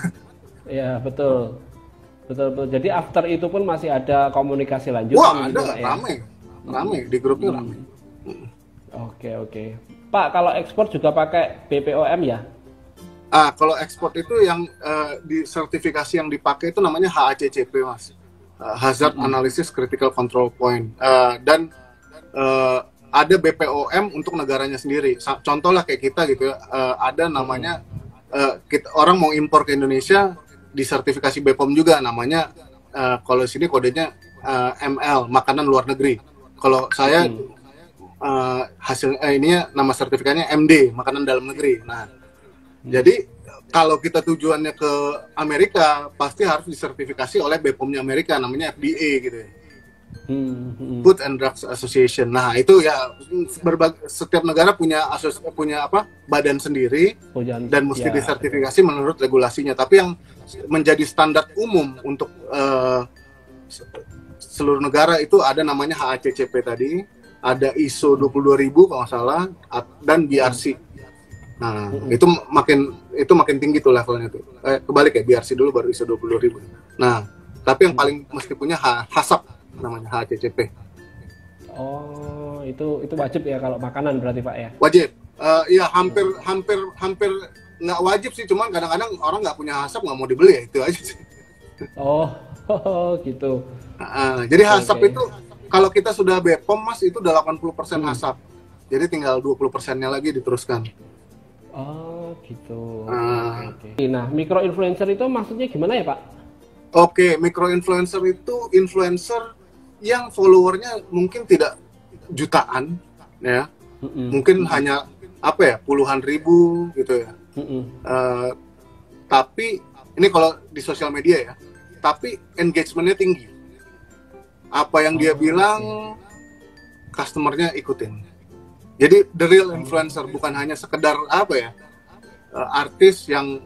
Ya betul. Betul. Jadi after itu pun masih ada komunikasi lanjut. Wah, gitu, ada, Pak, ya? Rame di grupnya rame. Oke. Pak, kalau ekspor juga pakai BPOM ya? Kalau ekspor itu yang di sertifikasi yang dipakai itu namanya HACCP, Mas. Hazard Analysis Critical Control Point. Dan ada BPOM untuk negaranya sendiri. Contoh lah kayak kita gitu ya, ada namanya orang mau impor ke Indonesia di sertifikasi BPOM juga, namanya kalau sini kodenya ML, makanan luar negeri. Kalau saya ininya nama sertifikatnya MD, makanan dalam negeri. Nah, jadi kalau kita tujuannya ke Amerika, pasti harus disertifikasi oleh BPOM-nya Amerika, namanya FDA gitu ya. Food and Drugs Association. Nah, itu ya setiap negara punya badan sendiri dan mesti disertifikasi menurut regulasinya. Tapi yang menjadi standar umum untuk seluruh negara itu ada namanya HACCP tadi, ada ISO 22000 kalau nggak salah, dan BRC. Nah, itu makin tinggi tuh levelnya tuh. Kebalik ya, BRC dulu baru ISO 20000. Nah, tapi yang paling mesti punya HACCP namanya HACCP. Oh, itu wajib ya kalau makanan berarti Pak ya? Wajib. Ya hampir nggak wajib sih, cuman kadang-kadang orang nggak punya HACCP nggak mau dibeli ya, itu aja sih. Oh, gitu. Jadi HACCP itu kalau kita sudah BPOM, Mas, itu udah 80% HACCP. Jadi tinggal 20%-nya lagi diteruskan. Oh, gitu. Okay. Nah, micro influencer itu maksudnya gimana ya, Pak? Oke, micro influencer itu influencer yang followernya mungkin tidak jutaan, ya, mungkin hanya puluhan ribu gitu ya. Tapi ini kalau di sosial media ya, tapi engagementnya tinggi. Apa yang dia bilang, customernya ikutin. Jadi the real influencer, bukan hanya sekedar artis yang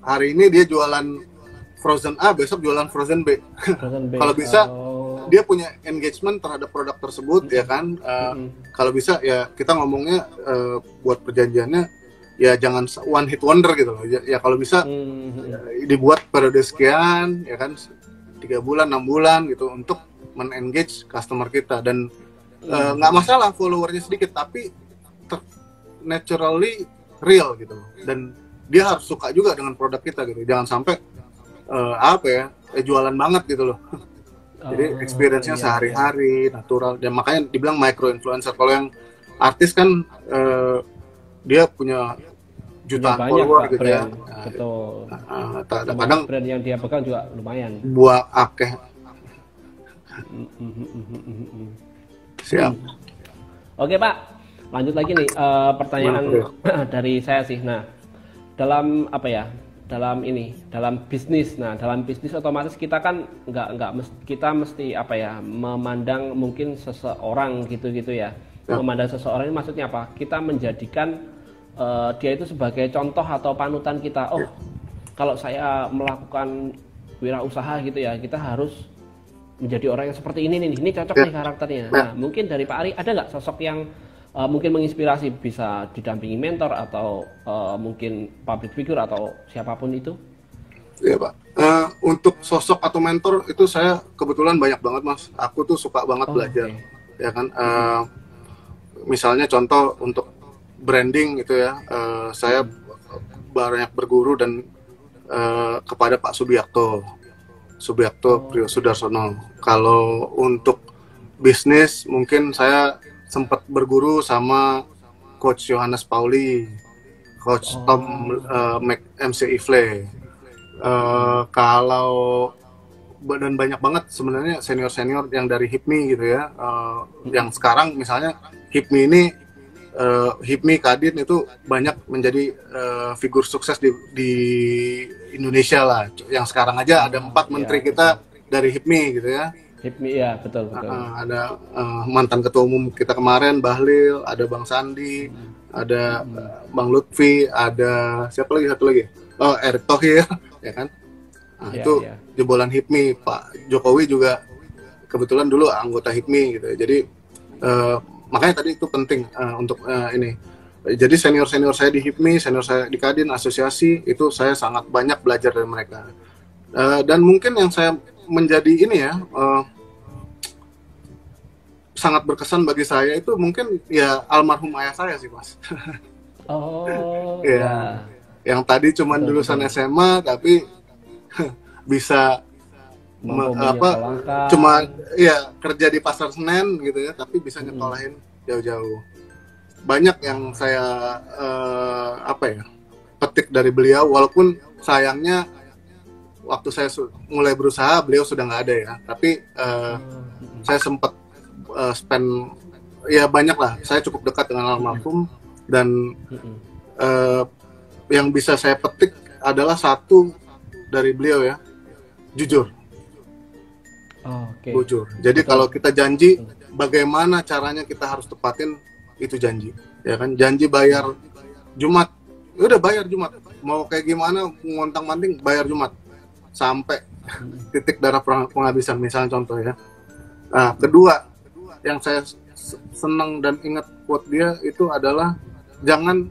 hari ini dia jualan Frozen A, besok jualan Frozen B. Kalau bisa dia punya engagement terhadap produk tersebut, ya kan. Kalau bisa ya kita ngomongnya buat perjanjiannya ya jangan one hit wonder gitu loh. Ya kalau bisa dibuat periode sekian, ya kan, 3 bulan, 6 bulan gitu untuk men-engage customer kita, dan nggak masalah followernya sedikit, tapi naturally real gitu loh. Dan dia harus suka juga dengan produk kita gitu. Jangan sampai jualan banget gitu loh. Jadi experience-nya sehari-hari, natural, dan makanya dibilang micro influencer. Kalau yang artis kan dia punya jutaan follower gitu ya. Betul. Kadang brand yang dia pegang juga lumayan. Buah akeh. Siap. Oke Pak, lanjut lagi nih pertanyaan dari saya sih. Nah, dalam dalam bisnis. Nah, dalam bisnis otomatis kita kan kita mesti memandang mungkin seseorang gitu ya. Memandang seseorang ini maksudnya apa? Kita menjadikan dia itu sebagai contoh atau panutan kita. Oh, kalau saya melakukan wirausaha gitu ya, kita harus menjadi orang yang seperti ini nih. Ini cocok nih karakternya. Nah, mungkin dari Pak Ari ada nggak sosok yang mungkin menginspirasi, bisa didampingi mentor atau mungkin public figure atau siapapun itu? Iya Pak, untuk sosok atau mentor itu saya kebetulan banyak banget Mas. Aku tuh suka banget belajar, ya kan. Misalnya contoh untuk branding gitu ya, saya banyak berguru dan kepada Pak Subiakto Priyo Sudarsono. Kalau untuk bisnis mungkin saya sempat berguru sama Coach Johannes Pauli, Coach Tom MC Ifle. Kalau dan banyak banget sebenarnya senior yang dari HIPMI gitu ya. Yang sekarang misalnya HIPMI ini HIPMI Kadin itu banyak menjadi figur sukses di Indonesia lah. Yang sekarang aja ada 4 menteri kita dari HIPMI gitu ya. HIPMI ya, betul. Ada mantan ketua umum kita kemarin Bahlil, ada Bang Sandi, ada Bang Lutfi, ada siapa lagi satu lagi? Oh, Erick Thohir, ya kan? Nah, itu jebolan HIPMI. Pak Jokowi juga kebetulan dulu anggota HIPMI gitu. Jadi makanya tadi itu penting untuk ini. Jadi senior saya di HIPMI, senior saya di Kadin, asosiasi, itu saya sangat banyak belajar dari mereka. Dan mungkin yang saya menjadi ini ya, sangat berkesan bagi saya itu mungkin ya almarhum ayah saya sih, Mas. Oh, Ya, ya. yang tadi cuman Betul, lulusan betul. SMA tapi bisa Mampu cuma menyekolahkan. ya kerja di pasar Senen gitu ya, tapi bisa Mm-mm. nyekolahin jauh-jauh. Banyak yang Ah, saya petik dari beliau, walaupun sayangnya waktu saya mulai berusaha beliau sudah nggak ada ya, tapi mm-mm. saya sempat spend ya banyak lah, saya cukup dekat dengan Mm-mm. almarhum. Dan Mm-mm. uh, yang bisa saya petik adalah satu dari beliau ya, jujur. Oh, oke. Jujur. Jadi Betul. kalau kita janji, Betul. bagaimana caranya kita harus tepatin itu janji. Ya kan? Janji bayar Jumat, ya udah bayar Jumat. Mau kayak gimana, ngontang-manting bayar Jumat sampai Mm-mm. titik darah penghabisan, misalnya contoh ya. Nah, Mm-mm. kedua yang saya senang dan ingat quote dia itu adalah jangan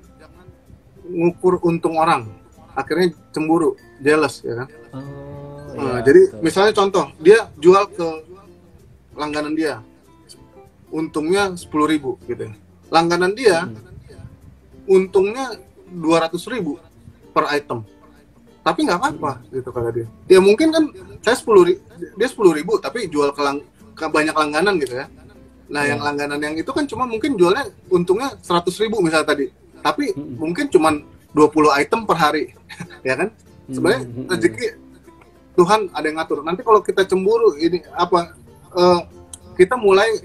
ngukur untung orang, akhirnya cemburu, jealous ya kan. Oh, ya, Jadi betul. misalnya contoh, dia jual ke langganan dia, untungnya 10.000 gitu ya. Langganan dia Mm-mm. untungnya 200.000 per item, tapi nggak apa-apa Mm-mm. gitu kata dia. Ya mungkin kan saya 10.000, dia 10.000 tapi jual ke banyak langganan gitu ya. Nah yang Ya. langganan yang itu kan cuma mungkin jualnya untungnya 100.000 misalnya tadi, tapi Mm-mm. mungkin cuma 20 item per hari ya kan. Sebenarnya Mm-mm. rezeki Tuhan ada yang ngatur. Nanti kalau kita cemburu ini apa, kita mulai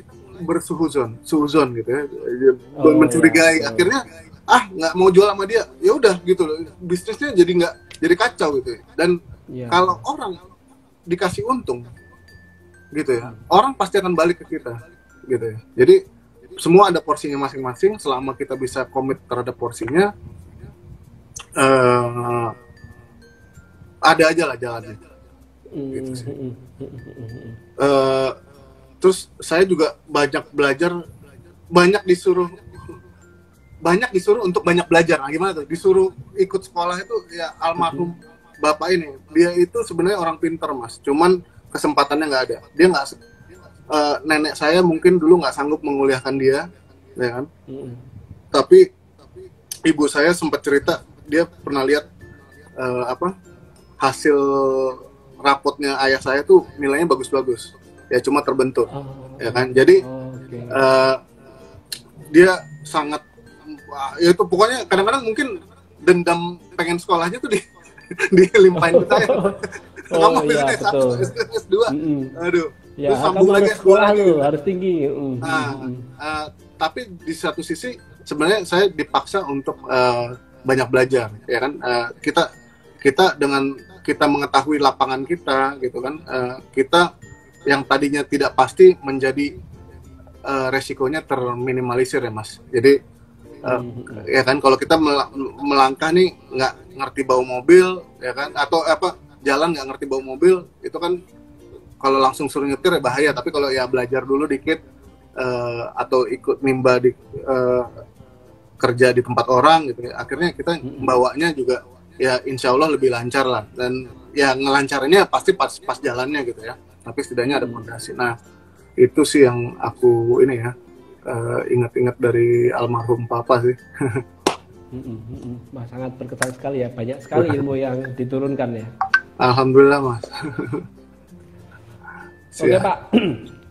suuzon gitu ya, Oh, ya, mencurigai. betul. Akhirnya nggak mau jual sama dia, ya udah gitu loh, bisnisnya jadi nggak, jadi kacau gitu ya. Dan Ya. kalau orang dikasih untung gitu ya, orang pasti akan balik ke kita gitu ya. Jadi semua ada porsinya masing-masing, selama kita bisa komit terhadap porsinya, eh, ada aja lah jalannya gitu sih. Mm-mm. Mm-mm. Eh, Terus saya juga banyak disuruh untuk banyak belajar. Nah, gimana tuh? Disuruh ikut sekolah itu ya, almarhum bapak ini, dia itu sebenarnya orang pintar, Mas. Cuman kesempatannya nggak ada. Dia nggak, nenek saya mungkin dulu nggak sanggup menguliahkan dia, ya kan? Mm-mm. Tapi ibu saya sempat cerita, dia pernah lihat hasil rapotnya ayah saya tuh nilainya bagus-bagus. Ya cuma terbentur, Oh, ya kan? Jadi oke. eh, dia sangat, ya itu pokoknya kadang-kadang mungkin dendam pengen sekolahnya tuh dilimpahin ke saya. Oh, Kamu iya, habis S1, betul. S2, Mm-mm. aduh, Ya, terus kamu sambung lagi harus S2 sekolah lagi lu, gitu. harus tinggi. Nah, tapi di satu sisi sebenarnya saya dipaksa untuk banyak belajar, ya kan? Kita dengan kita mengetahui lapangan kita, gitu kan? Kita yang tadinya tidak pasti menjadi resikonya terminimalisir ya, Mas. Jadi Mm-mm. ya kan, kalau kita melangkah nih nggak ngerti bawa mobil, ya kan? Atau jalan nggak ngerti bawa mobil, itu kan kalau langsung suruh nyetir ya bahaya. Tapi kalau ya belajar dulu dikit, atau ikut nimba di kerja di tempat orang gitu ya, akhirnya kita Mm-mm. bawanya juga ya insya Allah lebih lancar lah. Dan ya ngelancarnya pasti pas jalannya gitu ya, tapi setidaknya ada Mm-mm. fondasi. Nah itu sih yang aku ini ya, ingat-ingat dari almarhum papa sih. Mm-mm. Mm-mm. Wah, sangat berkesan sekali ya, banyak sekali ilmu yang diturunkan ya. Alhamdulillah, Mas. Oke, Siap. Pak.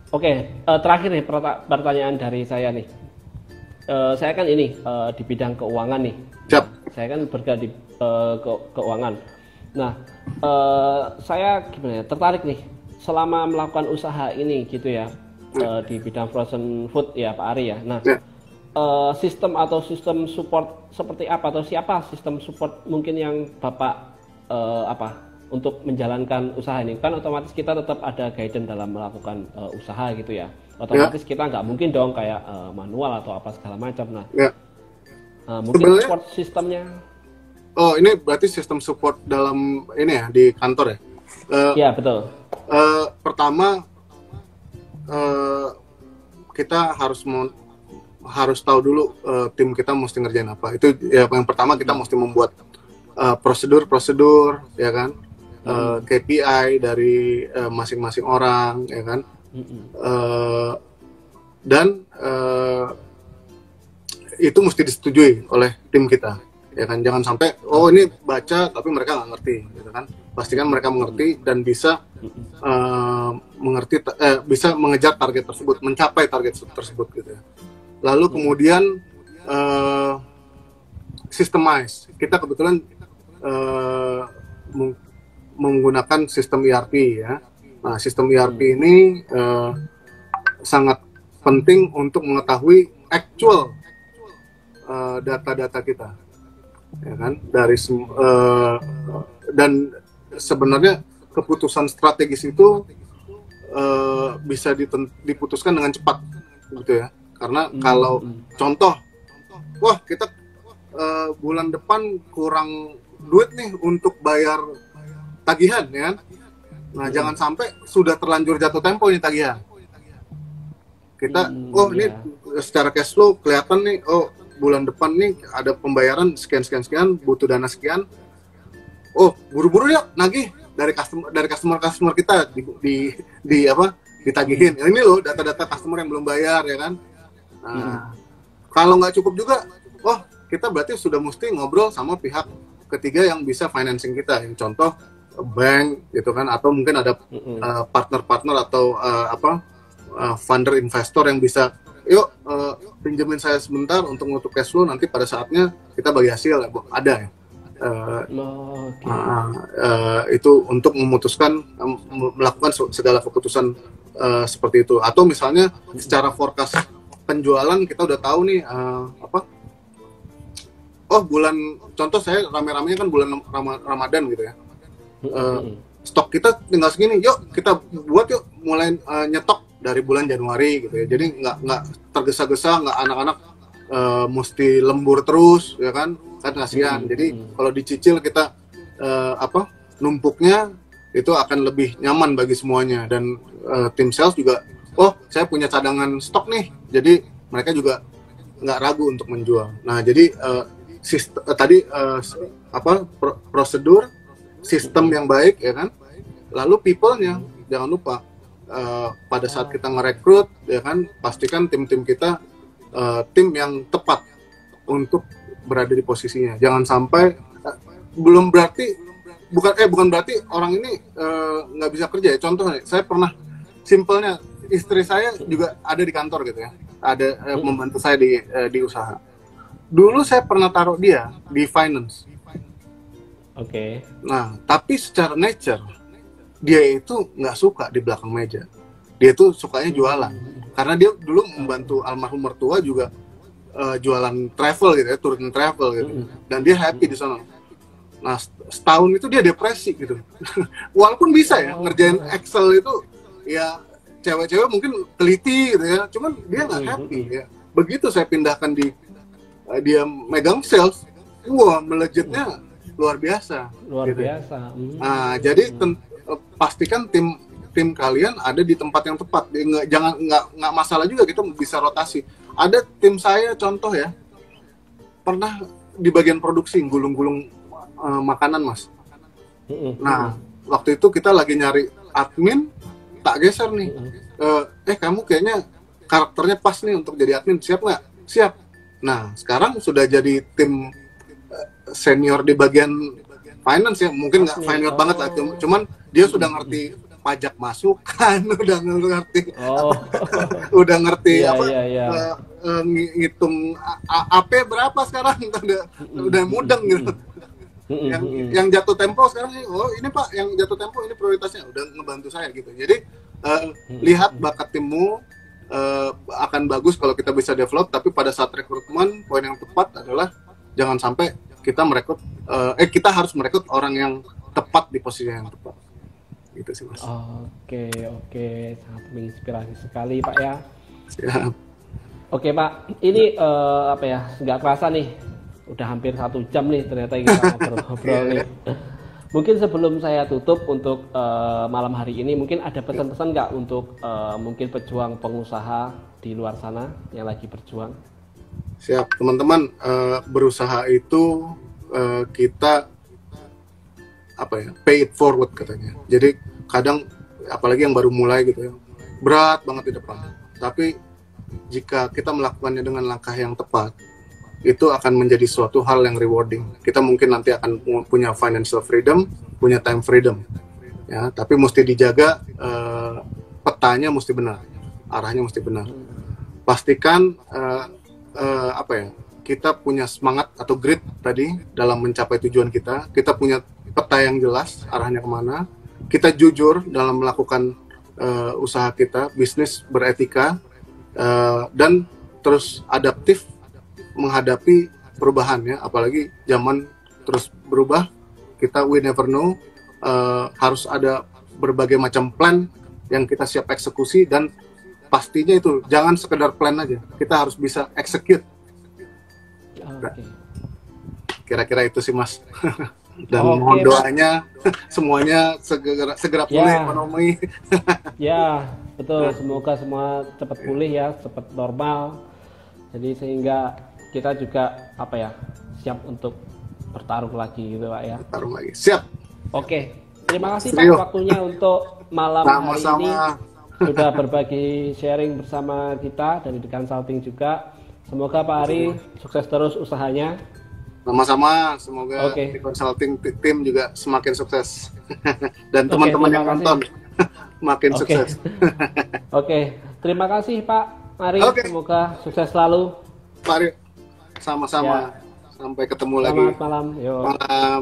Oke, terakhir nih pertanyaan dari saya nih. Saya kan ini di bidang keuangan nih. Siap. Saya kan bergerak di keuangan. Nah, saya gimana ya, tertarik nih selama melakukan usaha ini gitu ya, di bidang frozen food ya, Pak Ari ya. Nah, Ya. sistem atau sistem support seperti apa, atau siapa sistem support mungkin yang Bapak untuk menjalankan usaha ini? Kan otomatis kita tetap ada guidance dalam melakukan usaha gitu ya. Otomatis kita nggak mungkin dong kayak manual atau apa segala macam. Nah, Ya. mungkin Sebenarnya, support sistemnya. oh ini berarti sistem support dalam ini ya, di kantor ya. Ya, betul. Pertama, kita harus harus tahu dulu tim kita mesti ngerjain apa. Itu ya yang pertama kita mesti membuat prosedur-prosedur, ya kan, KPI dari masing-masing orang, ya kan, dan itu mesti disetujui oleh tim kita, ya kan. Jangan sampai ini baca tapi mereka nggak ngerti, gitu kan. Pastikan mereka mengerti dan bisa bisa mengejar target tersebut, mencapai target tersebut, gitu ya. Lalu kemudian systemize. Kita kebetulan menggunakan sistem ERP, ya. Nah, sistem ERP ini sangat penting untuk mengetahui actual data-data kita, ya kan, dari dan sebenarnya keputusan strategis itu bisa diputuskan dengan cepat, gitu ya. Karena kalau contoh, wah kita bulan depan kurang duit nih untuk bayar tagihan, ya kan. Nah, jangan sampai sudah terlanjur jatuh tempo ini tagihan. Kita, ini secara cash flow kelihatan nih, bulan depan nih ada pembayaran sekian, butuh dana sekian. Buru-buru ya nagih dari customer kita ditagihin. Ini loh data-data customer yang belum bayar, ya kan. Nah, kalau nggak cukup juga, kita berarti sudah mesti ngobrol sama pihak ketiga yang bisa financing kita, yang contoh bank, gitu kan, atau mungkin ada partner atau funder investor yang bisa, pinjemin saya sebentar untuk menutup cash flow, nanti pada saatnya kita bagi hasil, ada ya. Itu untuk memutuskan, melakukan segala keputusan seperti itu. Atau misalnya secara forecast penjualan kita udah tahu nih, bulan, contoh saya rame-ramenya kan bulan Ramadan, gitu ya. Stok kita tinggal segini, yuk kita buat, mulai nyetok dari bulan Januari, gitu ya. Jadi nggak tergesa-gesa, nggak anak-anak mesti lembur terus, ya kan kasihan. Jadi kalau dicicil kita numpuknya itu akan lebih nyaman bagi semuanya, dan tim sales juga, saya punya cadangan stok nih, jadi mereka juga nggak ragu untuk menjual. Nah, jadi prosedur, sistem yang baik, ya kan. Lalu people-nya jangan lupa, pada saat kita ngerekrut, ya kan, pastikan tim-tim kita tim yang tepat untuk berada di posisinya. Jangan sampai bukan berarti orang ini nggak bisa kerja, ya. Contoh nih, saya pernah, simpelnya, istri saya juga ada di kantor, gitu ya, ada membantu saya di usaha. Dulu saya pernah taruh dia di finance. Oke. Nah, tapi secara nature dia itu nggak suka di belakang meja. Dia tuh sukanya jualan. Karena dia dulu membantu almarhum mertua juga jualan travel, gitu ya, tour and travel, gitu. Dan dia happy di sana. Nah, setahun itu dia depresi, gitu. Walaupun bisa ya ngerjain Excel itu, ya cewek-cewek mungkin teliti, gitu ya. Cuman dia nggak happy, ya. Begitu saya pindahkan dia megang sales, melejitnya luar biasa. Gitu. Nah, jadi pastikan tim kalian ada di tempat yang tepat. Nggak masalah juga kita bisa rotasi. Ada tim saya contoh ya, pernah di bagian produksi gulung-gulung makanan, Mas. Nah, waktu itu kita lagi nyari admin, tak geser nih. Kamu kayaknya karakternya pas nih untuk jadi admin, siap nggak? Siap. Nah, sekarang sudah jadi tim senior di bagian finance, ya. Mungkin nggak finance banget lah, cuman dia sudah ngerti pajak masukan, udah ngerti ngitung AP berapa sekarang, udah mudeng, gitu. Yang jatuh tempo sekarang, ini Pak, yang jatuh tempo ini prioritasnya, udah ngebantu saya, gitu. Jadi lihat bakat timmu, akan bagus kalau kita bisa develop, tapi pada saat rekrutmen, poin yang tepat adalah jangan sampai kita harus merekrut orang yang tepat di posisi yang tepat. Gitu sih, Mas. Oke, sangat menginspirasi sekali, Pak, ya. Siap. Oke, Pak, ini nggak kerasa nih, udah hampir 1 jam nih ternyata kita ngobrol nih. Mungkin sebelum saya tutup untuk malam hari ini, mungkin ada pesan-pesan nggak untuk mungkin pejuang pengusaha di luar sana yang lagi berjuang? Siap, teman-teman, berusaha itu kita apa ya, pay it forward katanya. Jadi kadang apalagi yang baru mulai gitu ya, berat banget di depan. Tapi jika kita melakukannya dengan langkah yang tepat, itu akan menjadi suatu hal yang rewarding. Kita mungkin nanti akan punya financial freedom, punya time freedom, ya. Tapi mesti dijaga, petanya mesti benar, arahnya mesti benar. Pastikan apa ya, kita punya semangat atau grit tadi dalam mencapai tujuan kita. Kita punya peta yang jelas arahnya kemana. Kita jujur dalam melakukan usaha kita, bisnis beretika, dan terus adaptif menghadapi perubahan ya. Apalagi zaman terus berubah, kita we never know. Harus ada berbagai macam plan yang kita siap eksekusi, dan pastinya itu jangan sekedar plan aja, kita harus bisa execute. Kira-kira itu sih Mas. Dan mohon doanya semuanya segera pulih ekonomi. Ya, betul. Semoga semua cepat pulih ya, cepat normal. Jadi sehingga kita juga apa ya, siap untuk bertarung lagi gitu Pak ya. Bertarung lagi. Siap. Oke. Terima kasih Pak waktunya untuk malam hari ini. Sudah berbagi sharing bersama kita dari The Consulting juga. Semoga Pak Ari sukses terus usahanya. Sama-sama, semoga The Consulting tim juga semakin sukses. Dan teman-teman yang nonton makin sukses. Oke, terima kasih Pak Ari. Semoga sukses selalu. Pak Ari, sama-sama. Ya. Sampai ketemu lagi. Selamat malam. Malam.